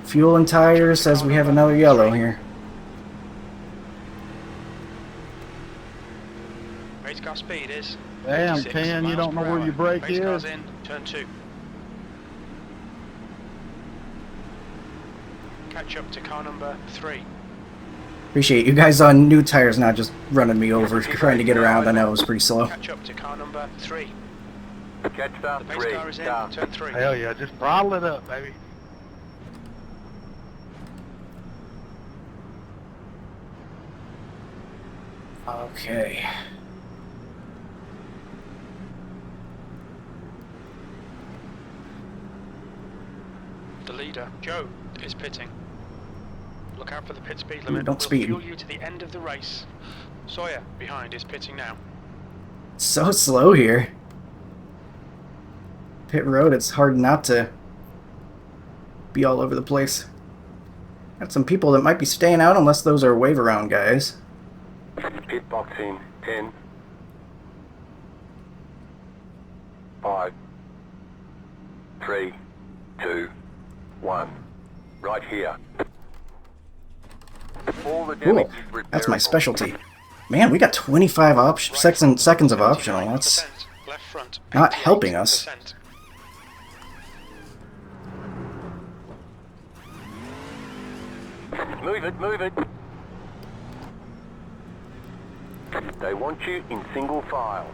fuel and tires as we have another yellow here. Race car speed is Damn, 56 Ken, you miles don't know per where hour. your brake Race car's is? in, turn 2. Catch up to car number 3. Appreciate you guys on new tires not just running me over, trying to get around. I know it was pretty slow. Catch up to car number 3. Catch The up. pace 3. car is in, Car. turn 3. Hell yeah, just throttle it up, baby. Okay. The leader, Joe, is pitting. Look out for the pit speed limit. Don't We'll speed. fuel you to the end of the race. Sawyer, behind, is pitting now. So slow here. Pit road, it's hard not to be all over the place. Got some people that might be staying out unless those are wave around guys. Pit box in. 10. 5. 3. 2. 1. Right here. All the damage Cool. is That's my repairable. specialty. Man, we got 25 seconds of optional. That's 29%, left front, not helping us. 88%. Move it, move it. They want you in single file.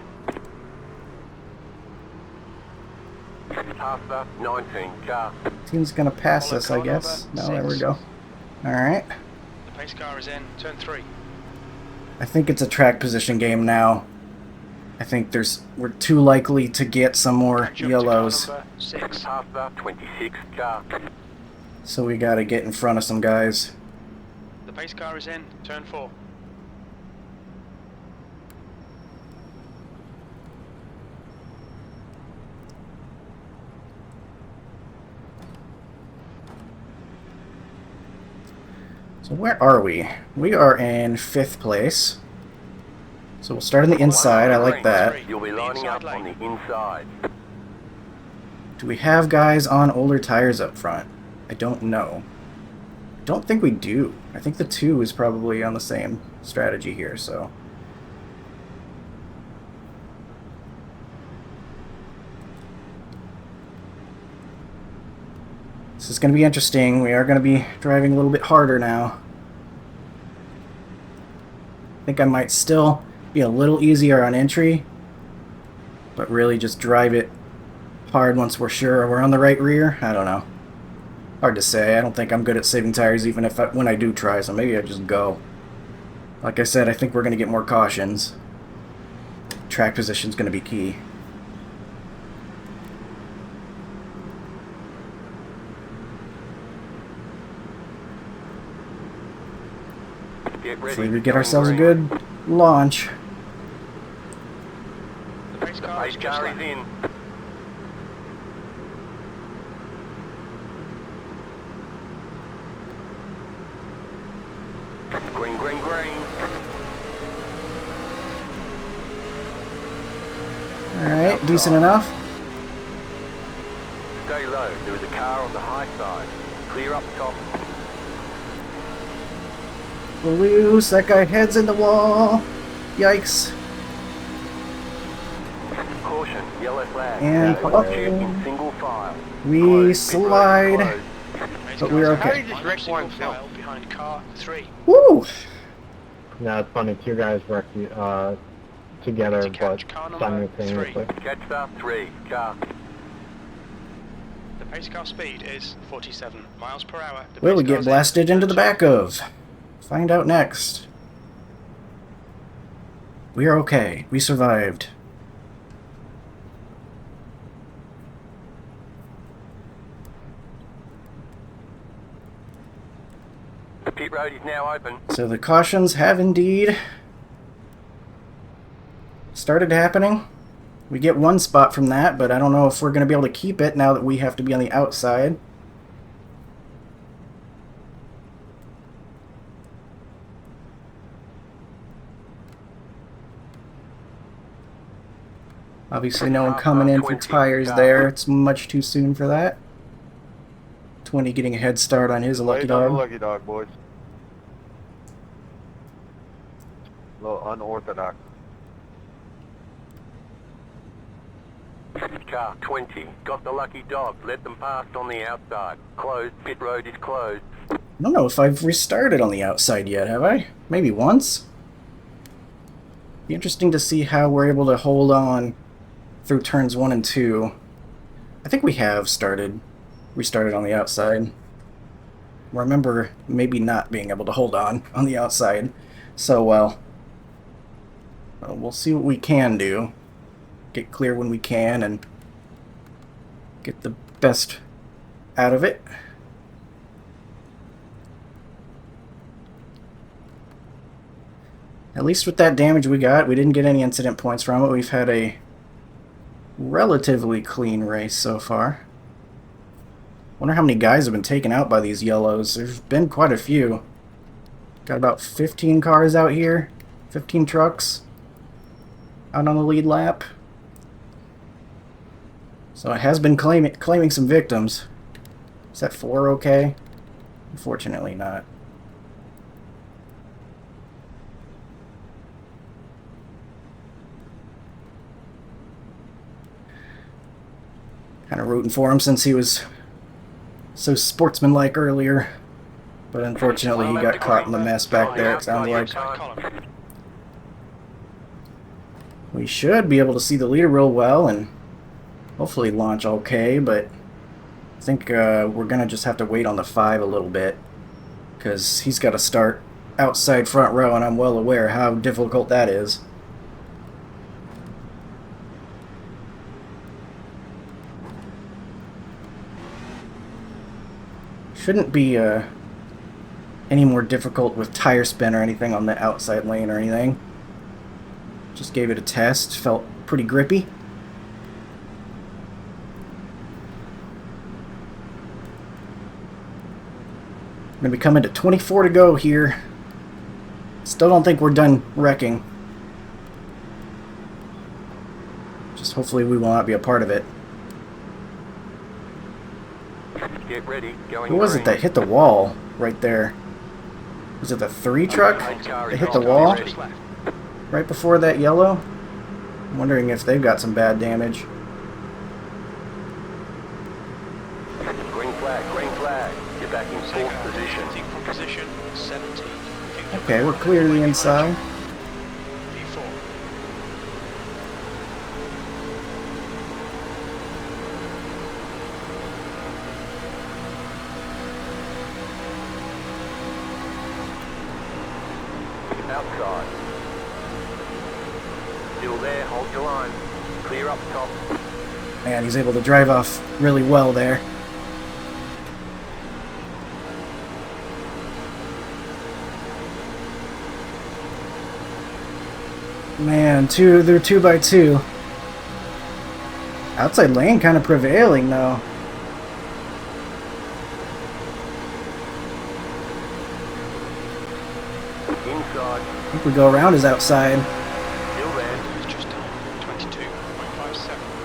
Past the 19 car. Team's gonna pass us, I guess. No, there we go. Alright. The pace car is in, turn 3. I think it's a track position game now. I think we're too likely to get some more Catch up yellows. to car number 6. Past the 26 car. So we gotta get in front of some guys. The pace car is in, turn 4. So where are we? We are in 5th place. So we'll start on the inside, I like that. You'll be lining up on the inside. Do we have guys on older tires up front? I don't know. Don't think we do. I think the 2 is probably on the same strategy here, so. This is going to be interesting. We are going to be driving a little bit harder now. I think I might still be a little easier on entry, but really just drive it hard once we're sure we're on the right rear. I don't know. Hard to say. I don't think I'm good at saving tires even if when I do try, so maybe I just go. Like I said, I think we're going to get more cautions. Track position's going to be key. Get ready. Hopefully we get ourselves a good launch. The pace car Pace is just car is left. in. Green, green, green. Alright, decent enough. Stay low. There is a car on the high side. Clear up top. Loose, that guy heads in the wall. Yikes. Caution, yellow flag. And They want you in single file. we Closed. Pit road slide. closed. Pace But car we're is okay. in, How do you just one wreck single oneself? file behind car 3. Woo! Yeah, it's funny. Two guys work together, To but catch car number simultaneously. 3. Catch the 3 car. The pace car speed is 47 miles per hour. The Will we pace get car's in, blasted into turn the 2. back of? Find out next. We are okay. We survived. The pit road is now open. So the cautions have indeed started happening. We get one spot from that, but I don't know if we're going to be able to keep it now that we have to be on the outside. Obviously no one coming in for tires there. It's much too soon for that. 20 getting a head start on his lucky dog. Lucky dog, boys. A little unorthodox. Car 20, got the lucky dog, let them past on the outside. Closed, pit road is closed. I don't know if I've restarted on the outside yet, have I? Maybe once? Be interesting to see how we're able to hold on through turns 1 and 2. I think we have restarted on the outside. I remember maybe not being able to hold on the outside so well. We'll see what we can do. Get clear when we can and get the best out of it. At least with that damage we got, we didn't get any incident points from it. We've had a relatively clean race so far. Wonder how many guys have been taken out by these yellows. There's been quite a few. Got about 15 cars out here. 15 trucks out on the lead lap. So it has been claiming some victims. Is that 4 okay? Unfortunately not. Kind of rooting for him since he was so sportsmanlike earlier. But unfortunately he got caught in the mess back there, it sounds like. We should be able to see the leader real well and hopefully launch okay, but I think we're going to just have to wait on the 5 a little bit because he's got to start outside front row and I'm well aware how difficult that is. Shouldn't be any more difficult with tire spin or anything on the outside lane or anything. Just gave it a test, felt pretty grippy. We're going to be coming to 24 to go here. Still don't think we're done wrecking. Just hopefully we will not be a part of it. Get ready, going Who was it that hit the wall right there? Was it the 3 truck that hit the wall right before that yellow? I'm wondering if they've got some bad damage. Green flag. You're back in 4th position. From position 17. Okay, we're clear to the inside. P4. Outside. Still there, hold your line. Clear up top. Man, he's able to drive off really well there. Man, they're 2 by 2. Outside lane kind of prevailing though. Inside. I think we go around his outside. Still there. It's just on 22.57.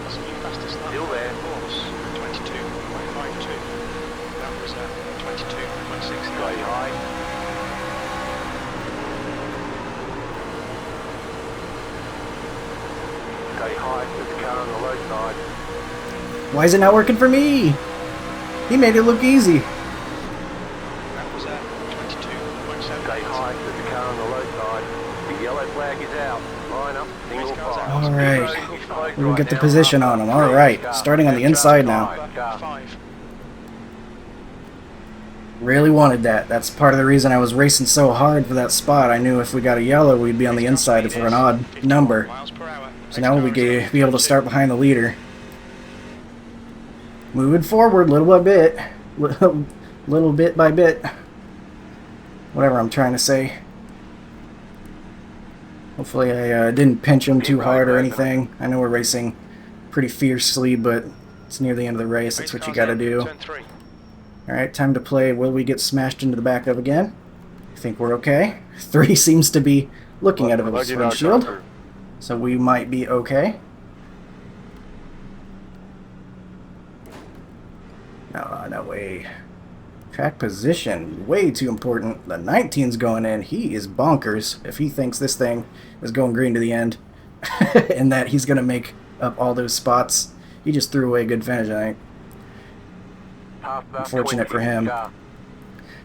That's a new fastest lap. Still there. Course 22.52. That was 22.69. Stay high. Stay high with the car on the low side. Why is it not working for me? He made it look easy. That was 22.7. Stay high with the car on the low side. The yellow flag is out. Line up, single file. Alright, we'll get the position on him. Alright, starting on the inside now. 5. Really wanted that. That's part of the reason I was racing so hard for that spot. I knew if we got a yellow, we'd be on the inside for an odd number. Miles per hour. So now we'll be able to start behind the leader. Moving forward little by bit. Little bit by bit. Whatever I'm trying to say. Hopefully I didn't pinch him too hard or anything. I know we're racing pretty fiercely, but it's near the end of the race. That's what you gotta do. Turn 3. Alright, time to play Will We Get Smashed Into the Back of Again? I think we're okay. 3 seems to be looking out of his Lucky dog windshield, coming so we might be okay. No way. Track position, way too important. The 19's going in. He is bonkers if he thinks this thing is going green to the end and that he's going to make up all those spots. He just threw away a good finish, I think. Unfortunate for him.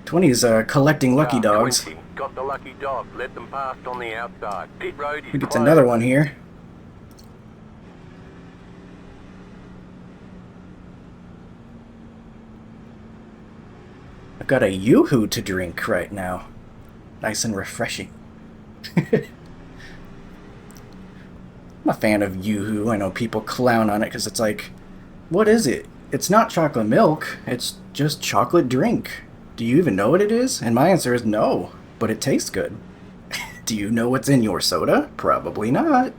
20 is collecting lucky dogs. Got the lucky dog. Let them past on the outside. Pit road is Who gets closed. another one here? I've got a Yoo-hoo to drink right now. Nice and refreshing. I'm a fan of Yoo-hoo. I know people clown on it because it's like, what is it? It's not chocolate milk. It's just chocolate drink. Do you even know what it is? And my answer is no, but it tastes good. Do you know what's in your soda? Probably not.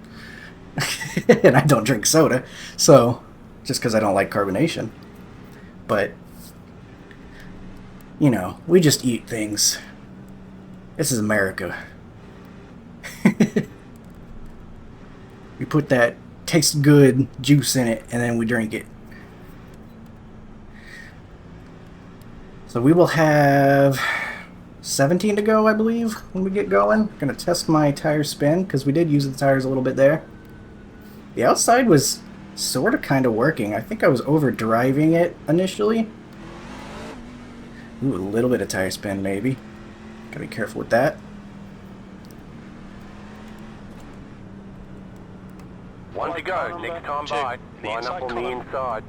And I don't drink soda, so just because I don't like carbonation. But you know, we just eat things. This is America. We put that tastes good juice in it and then we drink it. So we will have 17 to go, I believe, when we get going. I'm gonna test my tire spin because we did use the tires a little bit there. The outside was sort of kind of working. I think I was over driving it initially. Ooh, a little bit of tire spin, maybe. Gotta be careful with that. One to go. Next time Two. by. The Line inside up on the column. inside.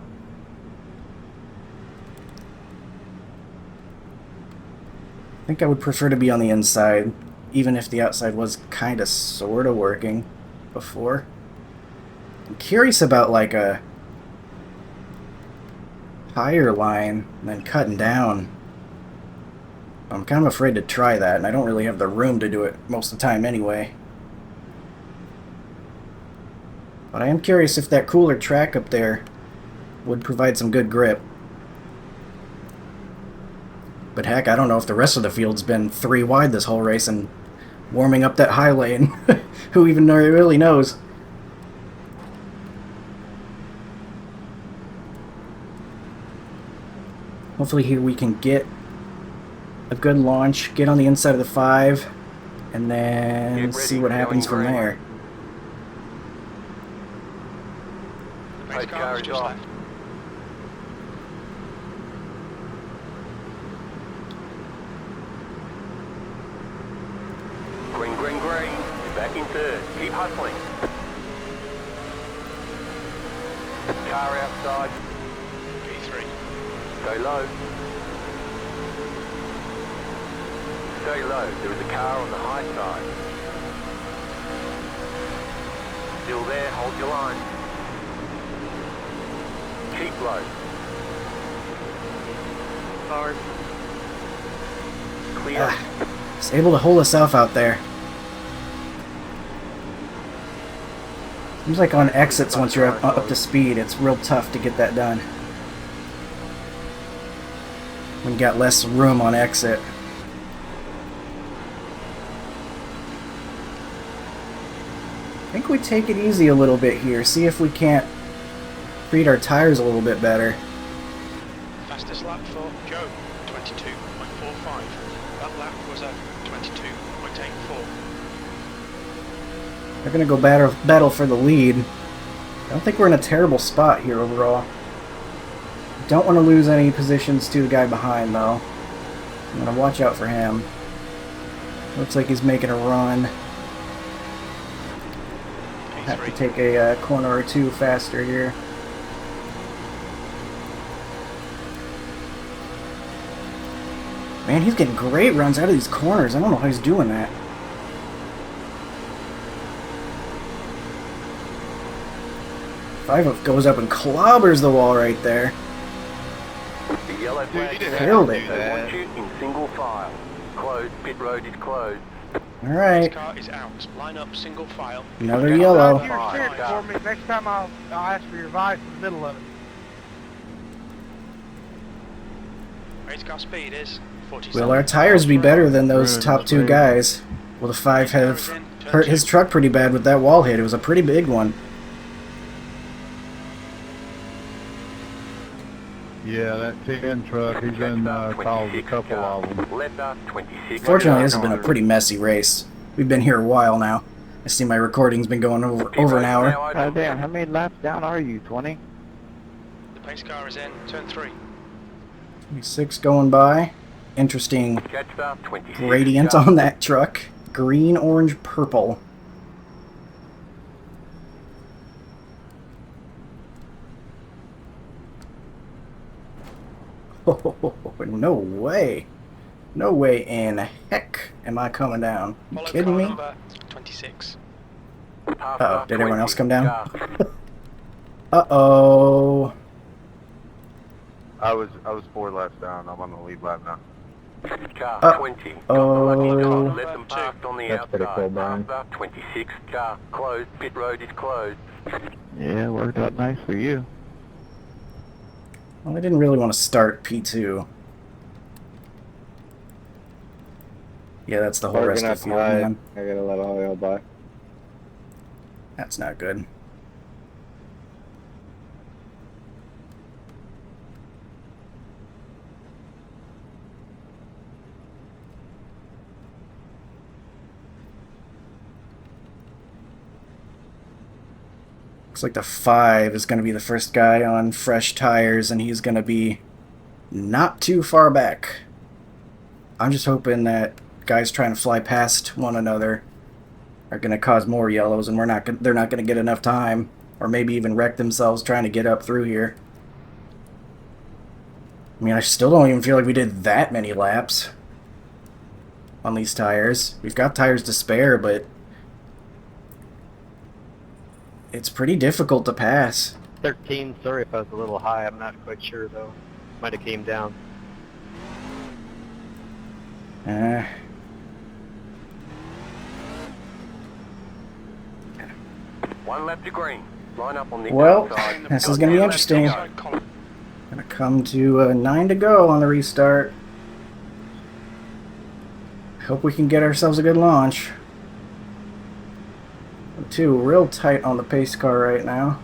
I think I would prefer to be on the inside, even if the outside was kind of sort of working before. I'm curious about like a higher line and then cutting down. I'm kind of afraid to try that, and I don't really have the room to do it most of the time anyway. But I am curious if that cooler track up there would provide some good grip. But heck, I don't know if the rest of the field's been 3 wide this whole race and warming up that high lane. Who even really knows? Hopefully here we can get a good launch, get on the inside of the 5, and then see what happens from there. The race car is just left. Green, green, green. You're back in third. Keep hustling. Car outside. P3. Stay low. Stay low. There is a car on the high side. Still there. Hold your line. Keep low. Hard. Clear. Just able to hold herself out there. Seems like on exits, once you're up to speed, it's real tough to get that done. When you got less room on exit. I think we take it easy a little bit here. See if we can't treat our tires a little bit better. Fastest lap for Joe, 22.45. That lap was at 22.84. They're going to go battle for the lead. I don't think we're in a terrible spot here overall. Don't want to lose any positions to the guy behind, though. I'm going to watch out for him. Looks like he's making a run. Have to take a corner or two faster here. Man, he's getting great runs out of these corners. I don't know how he's doing that. Five goes up and clobbers the wall right there. The yellow flag didn't Killed have it. to do They that. want you in single file. Closed. Pit road is closed. All right, Car is out. Line up single file. another Get yellow. over Your shit five. for me. Next time I'll ask for your advice in the middle of it. Race car speed is 47. Will our tires be better than those Rude, top two please. guys? Will the 5 Car have is in, turn hurt his 2. truck pretty bad with that wall hit? It was a pretty big one. Yeah, that 10 truck, he's been caused a couple of them. Letter 26. Fortunately, this has been a pretty messy race. We've been here a while now. I see my recording's been going over an hour. God damn, how many laps down are you? 20? The pace car is in, turn 3. 6 going by. Interesting Catch start 26. gradient on that truck. Green, orange, purple. Oh, no way. No way in heck am I coming down. You Follow kidding car me? number 26. Uh-oh, did everyone else come down? Uh-oh. I was 4 laps down. I'm on the lead lap now. Car 20. Oh. Let them parked on the That's pretty outside. cool, Brian. Car 26. Car closed. Pit road is closed. Yeah, it worked out nice for you. Well, I didn't really want to start P2. Yeah, that's the whole rest of the field, man. I gotta let all y'all by. That's not good. Looks like the 5 is going to be the first guy on fresh tires, and he's going to be not too far back. I'm just hoping that guys trying to fly past one another are going to cause more yellows, and they're not going to get enough time, or maybe even wreck themselves trying to get up through here. I mean, I still don't even feel like we did that many laps on these tires. We've got tires to spare, but it's pretty difficult to pass. 13, sorry if I was a little high, I'm not quite sure though. Might have came down. One lap to green. Line up on the Well, outside. this is going to be interesting. Outside column. Gonna come to 9 to go on the restart. Hope we can get ourselves a good launch. 2 real tight on the pace car right now.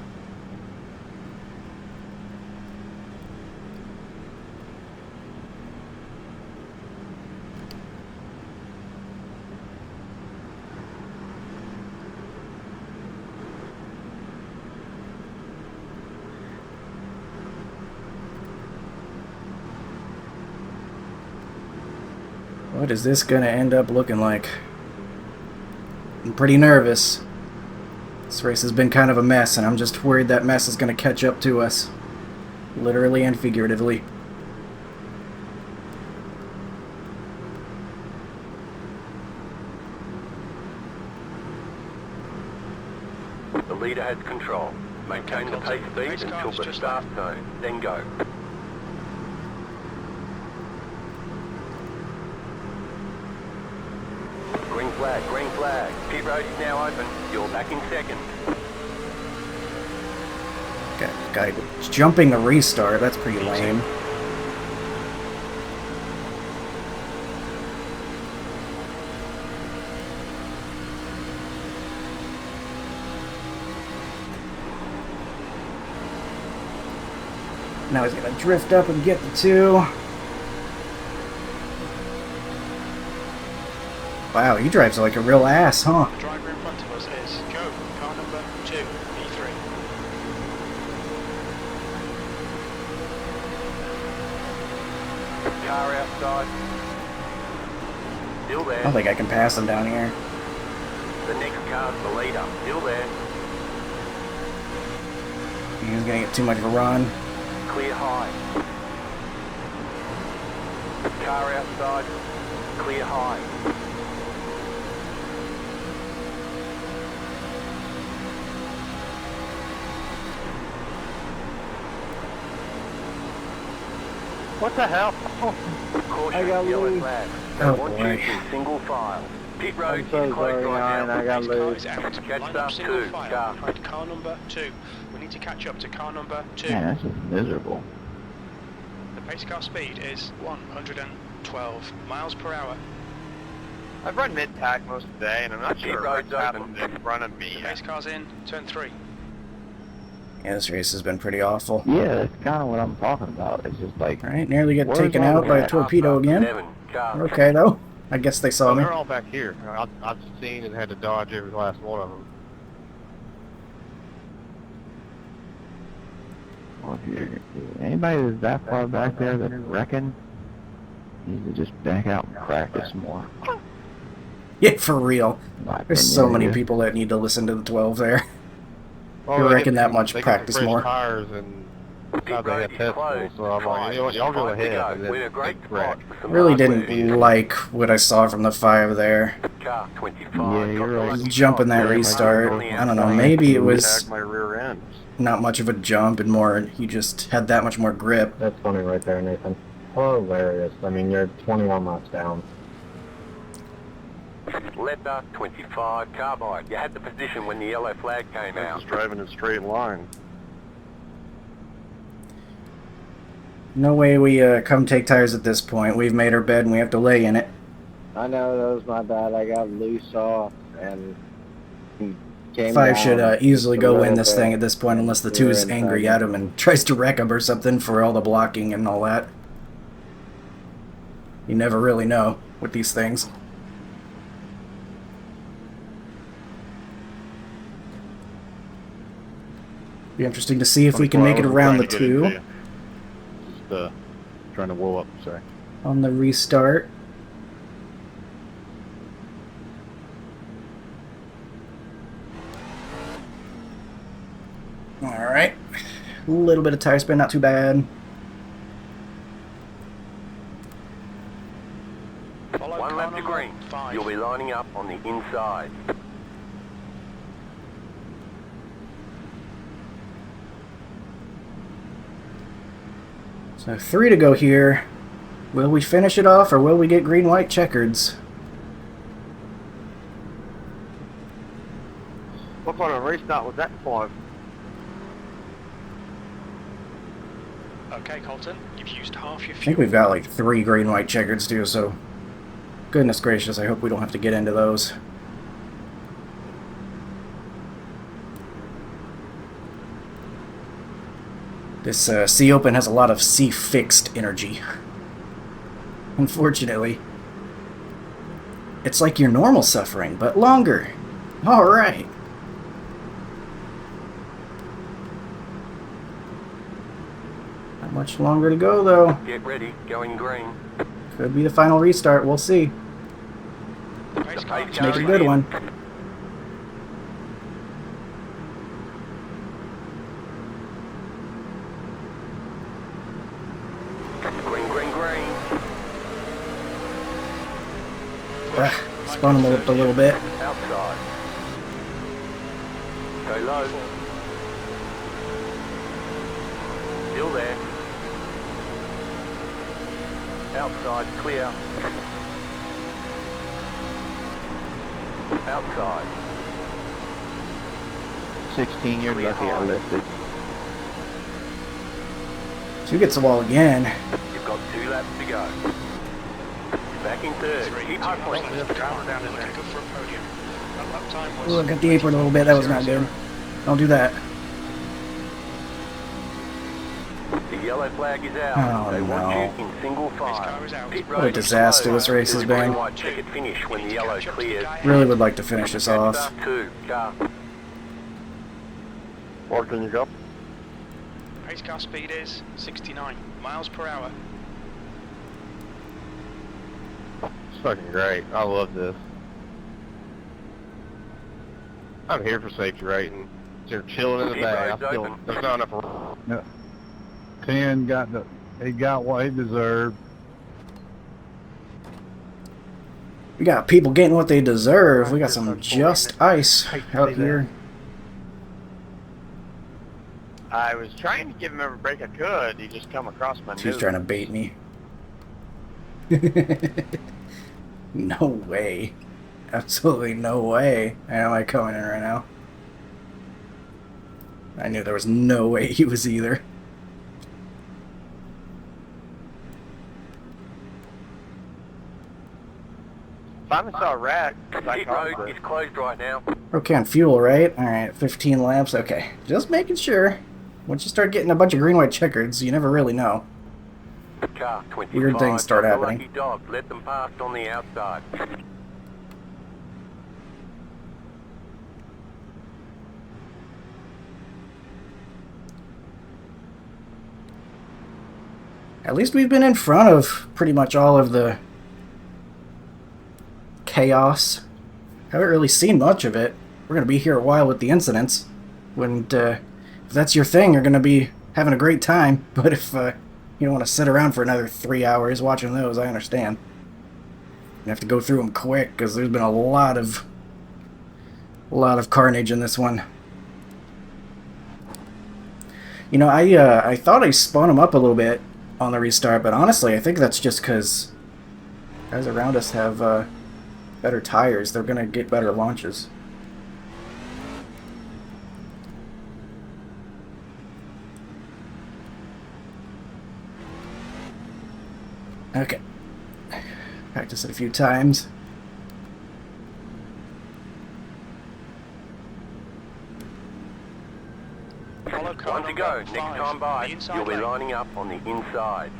What is this gonna end up looking like? I'm pretty nervous. This race has been kind of a mess, and I'm just worried that mess is gonna catch up to us. Literally and figuratively. The leader has control. Maintain the pace speed until the start zone. Then go. Green flag, green flag. Pit road is now open. You're back in second. Guy jumping the restart, that's pretty lame. Now he's gonna drift up and get the 2. Wow, he drives like a real ass, huh? The driver in front of us is Joe, car number 2, E3. Car outside. Still I there. don't think I can pass him down here. The next car's the leader. Still there. He's gonna get too much of a run. Clear high. Car outside. Clear high. What the hell? Caution, I got yellow loose. flag. Oh, They want you boy. in single file. Pit road I'm so is closed sorry, right Ryan. now. I got Pace car loose. is out. Catch Line up up single two, file car. behind car number 2. We need to catch up to car number 2. Man, that's just miserable. The pace car speed is 112 miles per hour. I've run mid-pack most of the day, and I'm not sure road's what's happened open. in front of me The yet. pace car's in, turn 3. Yeah, this race has been pretty awful. Yeah, that's kind of what I'm talking about. It's just like, Alright, nearly get Where's taken all out by a that? torpedo again. 11, car. We're okay, though. I guess they saw Oh, me. they're all back here. I've seen and had to dodge every last one of them. well, if you're, anybody that's that far back there that's wrecking, needs to just back out and practice more. Yeah, for real. in my There's so opinion, many yeah. people that need to listen to the 12 there. Well, You they reckon get that some- much they get practice some fresh more? tires and God, they road had is test closed. so I'm like, you know what, y'all go ahead and then We're a great take wreck. spot for some Really hardware. didn't like what I saw from the 5 there. Car 25. Yeah, you're got right. lucky Jumping that shot. restart. On the I don't know, outside. maybe it was Tagged my rear end. not much of a jump and more, he just had that much more grip. That's funny right there, Nathan. Hilarious. I mean, you're 21 laps down. Letter 25, carbide. You had the position when the yellow flag came I out. was driving in a straight line. No way we come take tires at this point. We've made our bed and we have to lay in it. I know that was my bad. I got loose off and came 5 should down easily just a go win little this bit. thing at this point unless the We were 2's angry inside. at him and tries to wreck him or something for all the blocking and all that. You never really know with these things. Be interesting to see if we can 24 make it hours around trying the to get into 2 you. Just trying to blow up, sorry. on the restart. Alright. A little bit of tire spin, not too bad. Follow One car lap to number green. 5. You'll be lining up on the inside. So 3 to go here. Will we finish it off or will we get green-white checkers? What kind of restart was that for? Okay, Colton, you've used half your I think fuel. we've got like 3 green-white checkers too, so goodness gracious, I hope we don't have to get into those. This C Open has a lot of C fixed energy. Unfortunately. It's like your normal suffering, but longer. Alright. Not much longer to go though. Get ready, going green. Could be the final restart, we'll see. The pace car Let's is Make it a in. good one. Green, green, green. Spun them up a little bit. Outside. Go low. Still there. Outside, clear. Outside. 16, you're Clear lucky I hard. lifted. 2 gets the wall again. You've got 2 laps to go. Back in third. Keep hustling. Looking good for a podium. That lap time was Ooh, I got the apron a little bit, that was not good. Don't do that. The yellow flag is out. Oh, they want no. you in single file. car is out. Pit What a road is disaster closed. this race has Till the green been. white checker finish when the yellow clears. Really would like to finish this off. Start 2, car. Or can you go? pace car speed is 69 miles per hour. It's fucking great. I love this. I'm here for safety rating. They're chilling in the Pit bay. I road's feel open. there's not enough room. 10 he got what he deserved. We got people getting what they deserve. We got some just ice out here. I was trying to give him every break I could. He just come across my She's nose. trying to bait me. No way. Absolutely no way am I coming in right now. I knew there was no way he was either. Finally saw a rat. Pit road is closed right now. Okay, on fuel, right? Alright, 15 laps. Okay, just making sure. Once you start getting a bunch of green-white checkers, you never really know. Car 25. Weird things start got the happening. Lucky dog. Let them past on the outside. At least we've been in front of pretty much all of the chaos. Haven't really seen much of it. We're going to be here a while with the incidents. When, if that's your thing, you're going to be having a great time. But if you don't want to sit around for another 3 hours watching those, I understand. You have to go through them quick because there's been a lot of carnage in this one. You know, I thought I spun them up a little bit on the restart, but honestly, I think that's just because guys around us have better tires. They're gonna get better launches. Okay. Practice it a few times. One to go. Next time by, you'll be lining up on the inside.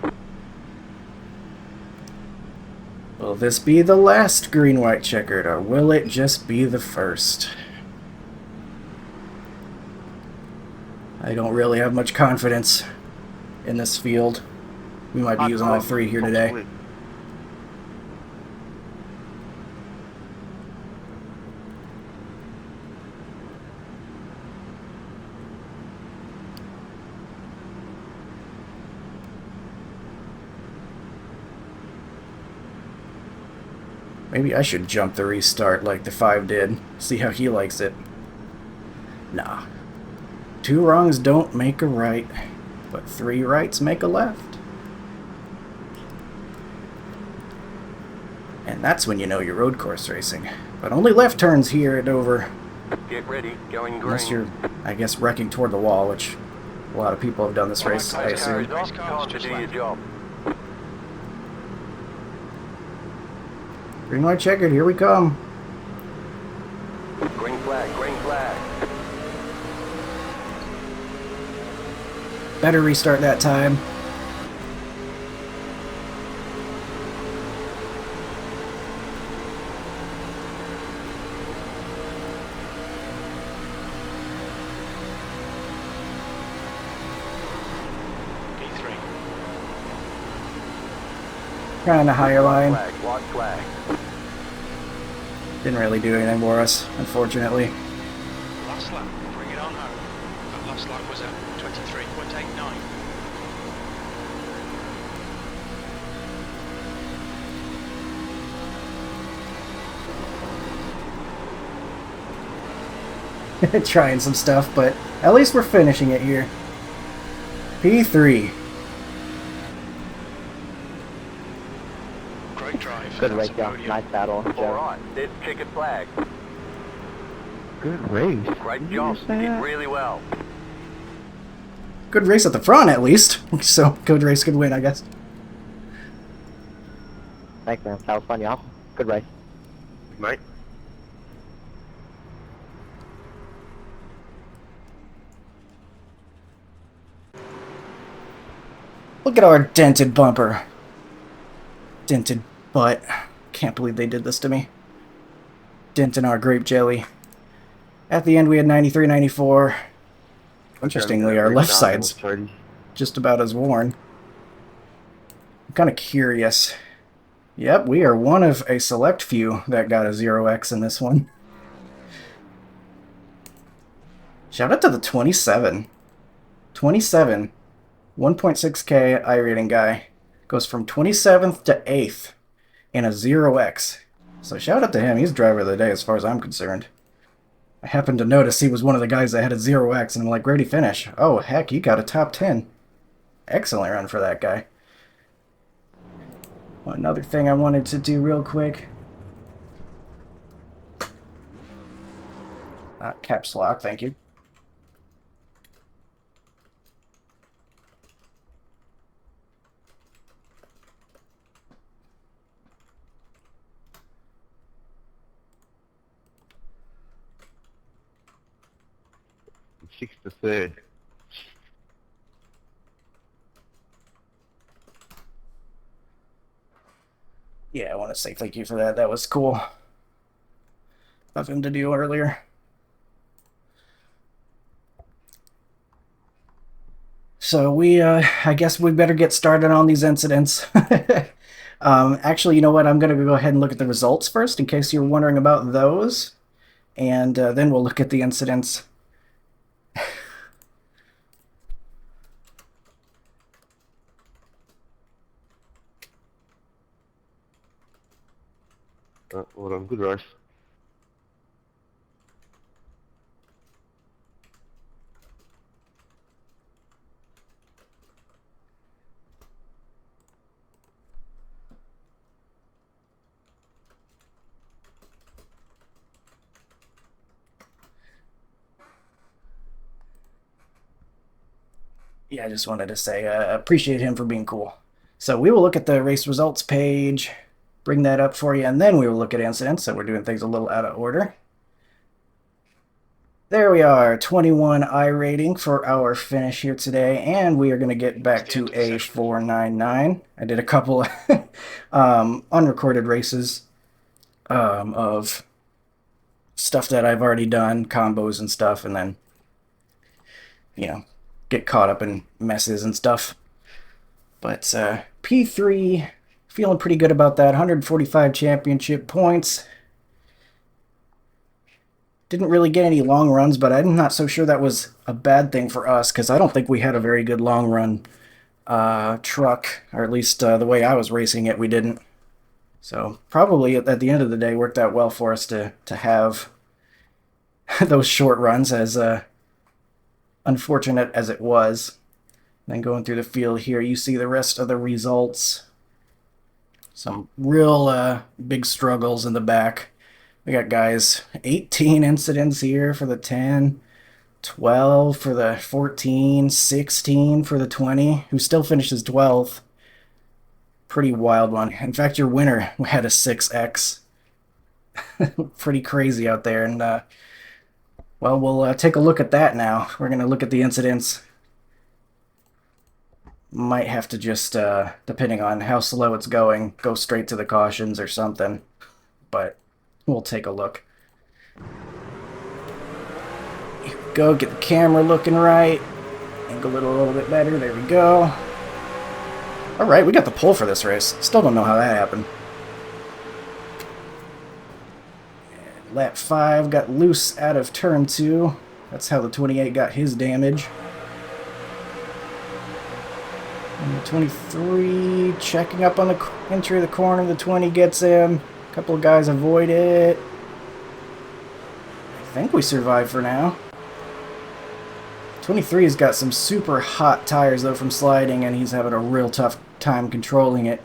Will this be the last green-white checkered, or will it just be the first? I don't really have much confidence in this field. We might be using all three here today. Maybe I should jump the restart like the 5 did. See how he likes it. Nah. 2 wrongs don't make a right, but 3 rights make a left. And that's when you know you're road course racing. But only left turns here at Dover. Get ready, going green. Unless you're, I guess, wrecking toward the wall, which a lot of people have done this race, I assume. Time to do your job. Green light checkered, here we come. Green flag, green flag. Better restart that time. P3. Trying a higher line. Flag, white flag. Didn't really do anything for us, unfortunately. Last lap, bring it on home. That last lap was at 23.89. Trying some stuff, but at least we're finishing it here. P3. Great drive. Good That's race, a Joe. podium. Nice battle, Joe. Alright, there's checkered flag. Good race. Great Did you job, just you say did that? really well. Good race at the front, at least. So, good race, good win, I guess. Thanks, man. That was fun, y'all. Good race. Mate. Look at our dented bumper. Dented butt. Can't believe they did this to me. Dent in our grape jelly. At the end, we had 93, 94. Interestingly, our left side's just about as worn. I'm kind of curious. Yep, we are one of a select few that got a 0x in this one. Shout out to the 27. 27. 1.6k iRating guy. Goes from 27th to 8th in a 0x. So shout out to him. He's driver of the day as far as I'm concerned. I happened to notice he was one of the guys that had a 0x, and I'm like, where'd he finish? Oh, heck, he got a top 10. Excellent run for that guy. Another thing I wanted to do real quick. Caps lock, thank you. Six to third. Yeah, I want to say thank you for that. That was cool of him to do earlier. So I guess we better get started on these incidents. Actually, you know what? I'm going to go ahead and look at the results first, in case you're wondering about those. And then we'll look at the incidents. Well done, good race. Yeah, I just wanted to say appreciate him for being cool. So we will look at the race results page, bring that up for you, and then we will look at incidents. So we're doing things a little out of order. There we are, 21 I rating for our finish here today, and we are going to get back to a 499. I did a couple unrecorded races of stuff that I've already done, combos and stuff, and then, you know, get caught up in messes and stuff. But P3, feeling pretty good about that. 145 championship points. Didn't really get any long runs, but I'm not so sure that was a bad thing for us, because I don't think we had a very good long run truck, or at least the way I was racing it, we didn't. So probably at the end of the day worked out well for us to have those short runs, as unfortunate as it was. Then going through the field here, you see the rest of the results. Some real big struggles in the back. We got guys, 18 incidents here for the 10, 12 for the 14, 16 for the 20, who still finishes 12th. Pretty wild one. In fact, your winner had a 6X. Pretty crazy out there. And, well, we'll take a look at that now. We're going to look at the incidents. Might have to just, depending on how slow it's going, go straight to the cautions or something. But we'll take a look. Here we go, get the camera looking right. Angle it a little bit better, there we go. Alright, we got the pole for this race. Still don't know how that happened. And lap 5 got loose out of turn 2. That's how the 28 got his damage. And the 23 checking up on the entry of the corner. The 20 gets him. A couple of guys avoid it. I think we survive for now. 23's got some super hot tires though from sliding, and he's having a real tough time controlling it.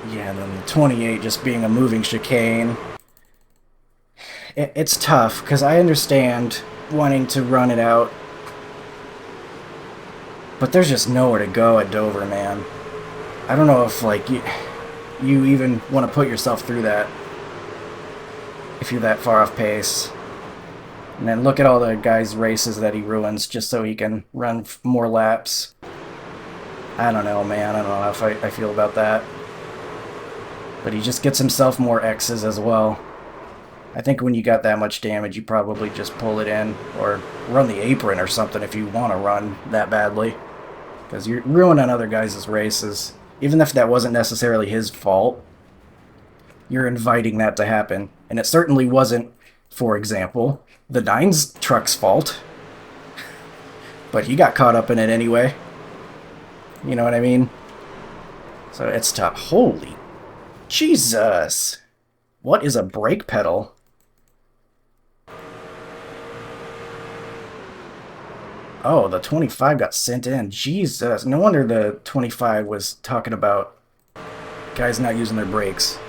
Yeah, and then the 28 just being a moving chicane. It's tough, because I understand wanting to run it out, but there's just nowhere to go at Dover, man. I don't know if, like, you even want to put yourself through that if you're that far off pace. And then look at all the guys' races that he ruins just so he can run more laps. I don't know, man. I don't know how I feel about that. But he just gets himself more X's as well. I think when you got that much damage, you probably just pull it in or run the apron or something if you want to run that badly. Because you're ruining other guys' races. Even if that wasn't necessarily his fault, you're inviting that to happen. And it certainly wasn't, for example, the Nines truck's fault. But he got caught up in it anyway. You know what I mean? So it's tough. Holy Jesus! What is a brake pedal? Oh, the 25 got sent in. Jesus. No wonder the 25 was talking about guys not using their brakes.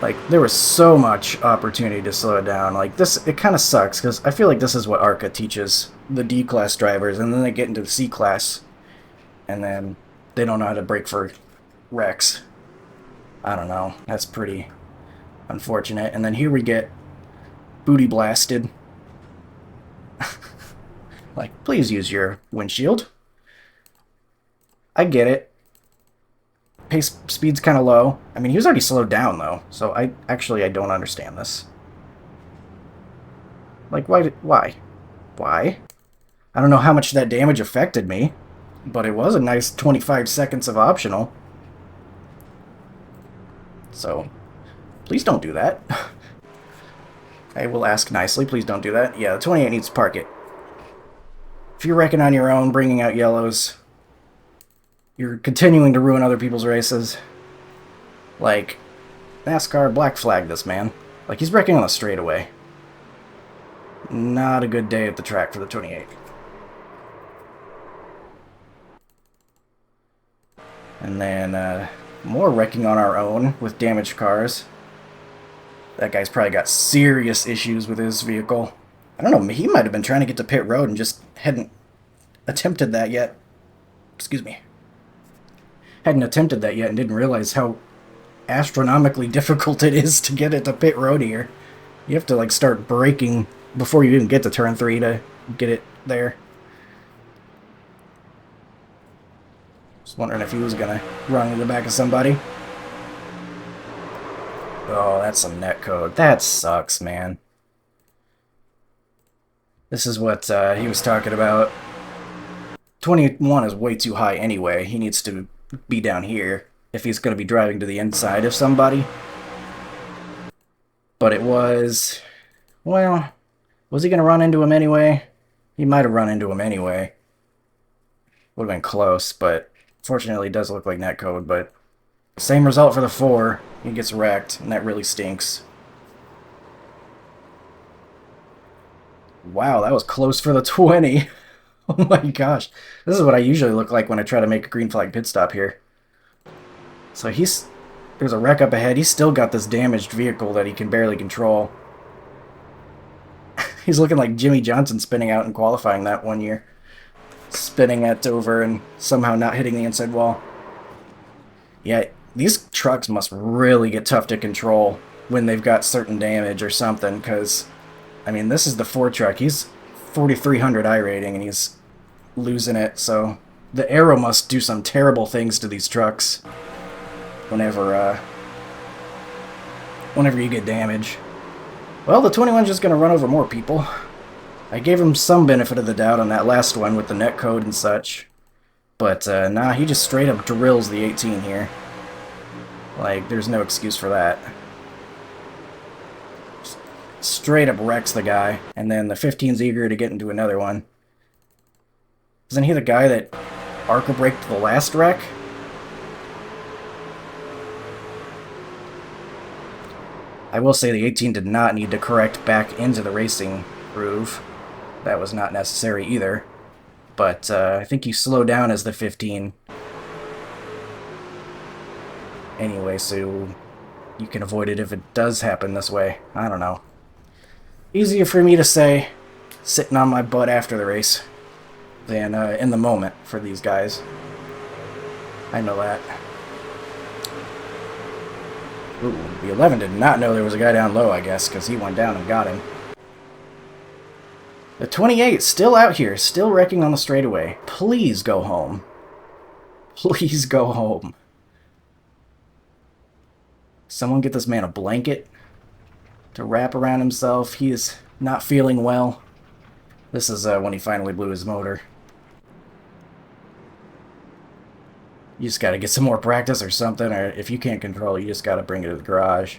Like, there was so much opportunity to slow it down. Like, this, it kind of sucks, because I feel like this is what ARCA teaches the D-class drivers, and then they get into the C-class, and then they don't know how to brake for wrecks. I don't know. That's pretty unfortunate. And then here we get booty blasted. Like, please use your windshield. I get it. Pace speed's kind of low. I mean, he was already slowed down, though, so I don't understand this. Like, why? Why? I don't know how much that damage affected me, but it was a nice 25 seconds of optional. So, please don't do that. I will ask nicely, please don't do that. Yeah, the 28 needs to park it. If you're wrecking on your own, bringing out yellows, you're continuing to ruin other people's races. Like, NASCAR black flag this man. Like, he's wrecking on the straightaway. Not a good day at the track for the 28. And then, more wrecking on our own with damaged cars. That guy's probably got serious issues with his vehicle. I don't know, he might have been trying to get to pit road and just hadn't attempted that yet. Excuse me. Hadn't attempted that yet and didn't realize how astronomically difficult it is to get it to pit road here. You have to, like, start braking before you even get to turn 3 to get it there. Just wondering if he was gonna run into the back of somebody. Oh, that's some net code. That sucks, man. This is what he was talking about. 21 is way too high anyway. He needs to be down here if he's going to be driving to the inside of somebody. But it was... Well, was he going to run into him anyway? He might have run into him anyway. Would have been close, but fortunately it does look like netcode, but same result for the 4. He gets wrecked, and that really stinks. Wow, that was close for the 20. Oh my gosh. This is what I usually look like when I try to make a green flag pit stop here. So there's a wreck up ahead. He's still got this damaged vehicle that he can barely control. He's looking like Jimmy Johnson spinning out in qualifying that one year. Spinning it over and somehow not hitting the inside wall. Yeah, these trucks must really get tough to control when they've got certain damage or something, because, I mean, this is the 4 truck. He's 4,300 iRating, and he's losing it, so the aero must do some terrible things to these trucks whenever you get damage. Well, the 21's just going to run over more people. I gave him some benefit of the doubt on that last one with the netcode and such, but nah, he just straight up drills the 18 here. Like, there's no excuse for that. Straight up wrecks the guy, and then the 15's eager to get into another one. Isn't he the guy that ARCA braked the last wreck? I will say the 18 did not need to correct back into the racing groove. That was not necessary either. But I think you slow down as the 15. Anyway, so you can avoid it if it does happen this way. I don't know. Easier for me to say sitting on my butt after the race than in the moment for these guys. I know that. Ooh, the 11 did not know there was a guy down low, I guess, because he went down and got him. The 28 still out here, still wrecking on the straightaway. Please go home. Please go home. Someone get this man a blanket to wrap around himself. He is not feeling well. This is when he finally blew his motor. You just gotta get some more practice or something, or if you can't control it, you just gotta bring it to the garage.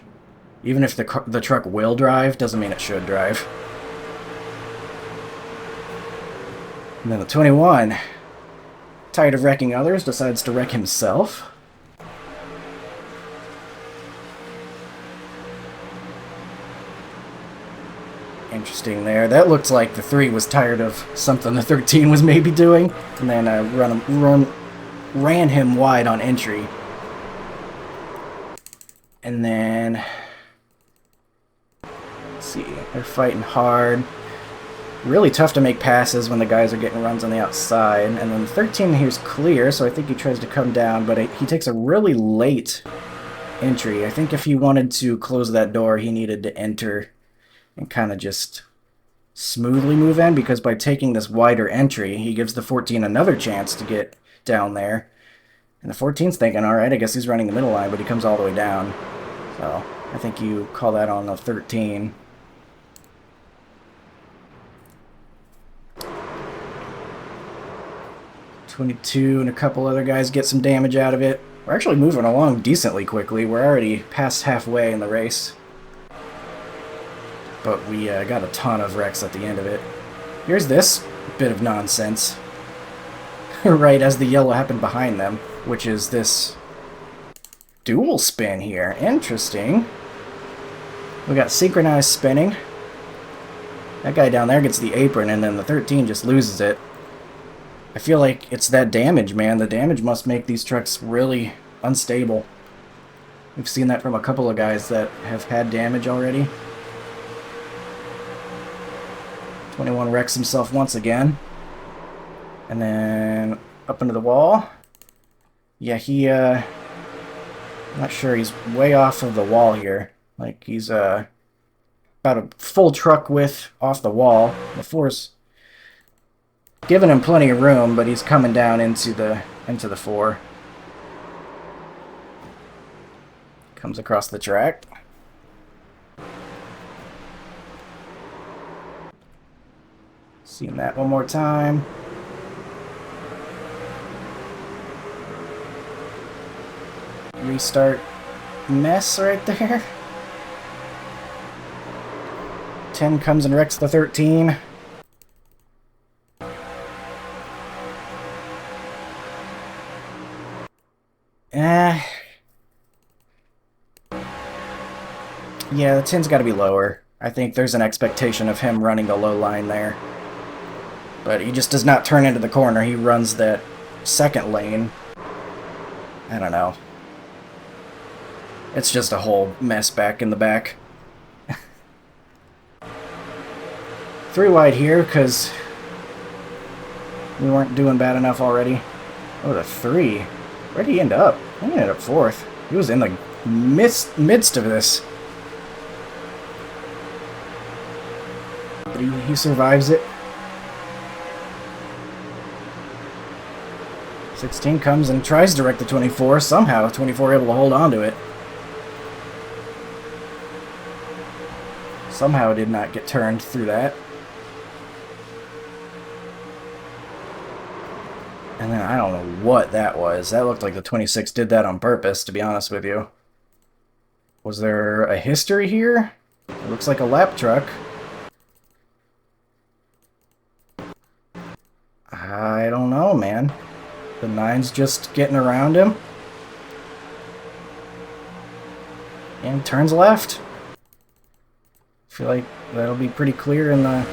Even if the truck will drive, doesn't mean it should drive. And then the 21, tired of wrecking others, decides to wreck himself. And Interesting there. That looked like the 3 was tired of something the 13 was maybe doing, and then ran him wide on entry. And then, let's see, they're fighting hard. Really tough to make passes when the guys are getting runs on the outside. And then the 13 here's clear, so I think he tries to come down, but he takes a really late entry. I think if he wanted to close that door, he needed to enter and kind of just smoothly move in, because by taking this wider entry, he gives the 14 another chance to get down there. And the 14's thinking, alright, I guess he's running the middle line, but he comes all the way down. So, I think you call that on the 13. .22 and a couple other guys get some damage out of it. We're actually moving along decently quickly. We're already past halfway in the race. But we got a ton of wrecks at the end of it. Here's this bit of nonsense. Right as the yellow happened behind them, which is this dual spin here. Interesting. We got synchronized spinning. That guy down there gets the apron, and then the 13 just loses it. I feel like it's that damage, man. The damage must make these trucks really unstable. We've seen that from a couple of guys that have had damage already. 21 wrecks himself once again. And then up into the wall. Yeah, I'm not sure. He's way off of the wall here. Like, he's about a full truck width off the wall. The four's giving him plenty of room, but he's coming down into the 4. Comes across the track. Seeing that one more time. Restart mess right there. 10 comes and wrecks the 13. Yeah, the 10's got to be lower. I think there's an expectation of him running the low line there. But he just does not turn into the corner. He runs that second lane. I don't know. It's just a whole mess back in the back. 3 wide here, because we weren't doing bad enough already. Oh, the 3. Where did he end up? He ended up 4th. He was in the midst of this. But he survives it. 16 comes and tries to wreck the 24. Somehow, 24 able to hold on to it. Somehow did not get turned through that. And then I don't know what that was. That looked like the 26 did that on purpose, to be honest with you. Was there a history here? It looks like a lap truck. I don't know, man. The 9's just getting around him. And turns left. I feel like that'll be pretty clear in the...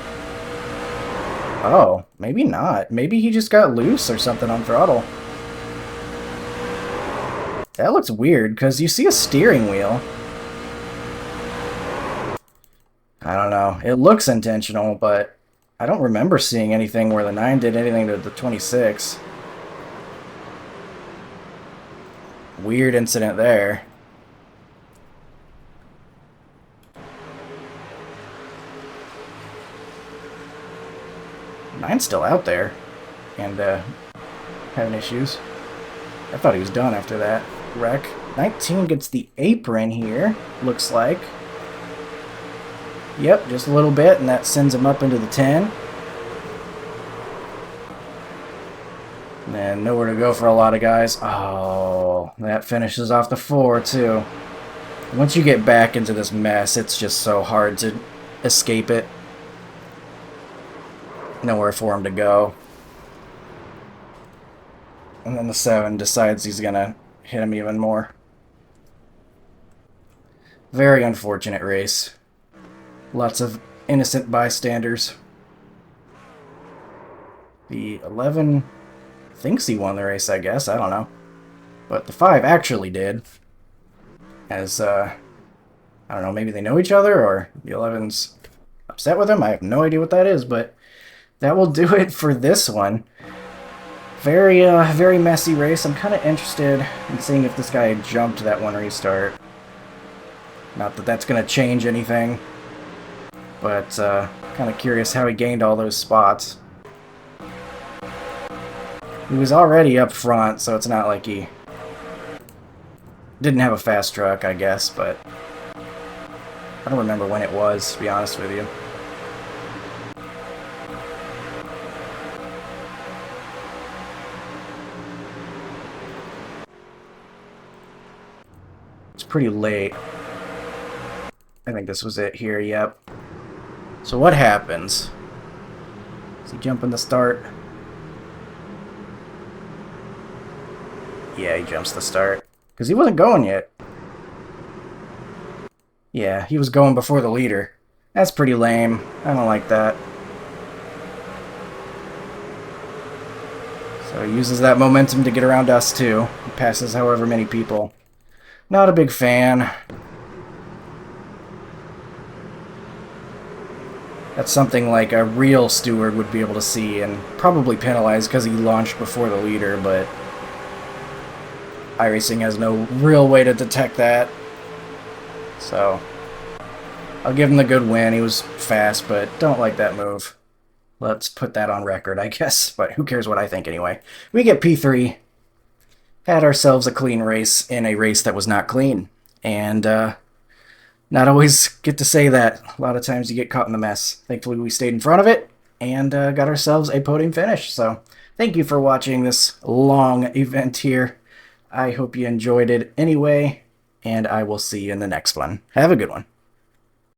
Oh, maybe not. Maybe he just got loose or something on throttle. That looks weird, because you see a steering wheel. I don't know. It looks intentional, but I don't remember seeing anything where the 9 did anything to the 26. Weird incident there. Nine's still out there and having issues. I thought he was done after that wreck. 19 gets the apron here, looks like. Yep, just a little bit, and that sends him up into the 10. And then nowhere to go for a lot of guys. Oh, that finishes off the 4 too. Once you get back into this mess, it's just so hard to escape it. Nowhere for him to go. And then the 7 decides he's gonna hit him even more. Very unfortunate race. Lots of innocent bystanders. The 11 thinks he won the race, I guess. I don't know. But the 5 actually did. As, I don't know, maybe they know each other, or the 11's upset with him. I have no idea what that is, but that will do it for this one. Very, very messy race. I'm kind of interested in seeing if this guy jumped that one restart. Not that that's going to change anything, but kind of curious how he gained all those spots. He was already up front, so it's not like he didn't have a fast truck, I guess, but I don't remember when it was, to be honest with you. It's pretty late. I think this was it here, yep. So what happens? Does he jump in the start? Yeah, he jumps the start. Because he wasn't going yet. Yeah, he was going before the leader. That's pretty lame. I don't like that. So he uses that momentum to get around us too. He passes however many people. Not a big fan. That's something like a real steward would be able to see and probably penalize because he launched before the leader, but iRacing has no real way to detect that. So I'll give him the good win. He was fast, but don't like that move. Let's put that on record, I guess. But who cares what I think anyway. We get P3. Had ourselves a clean race in a race that was not clean. And not always get to say that. A lot of times you get caught in the mess. Thankfully we stayed in front of it and got ourselves a podium finish. So thank you for watching this long event here. I hope you enjoyed it anyway, and I will see you in the next one. Have a good one.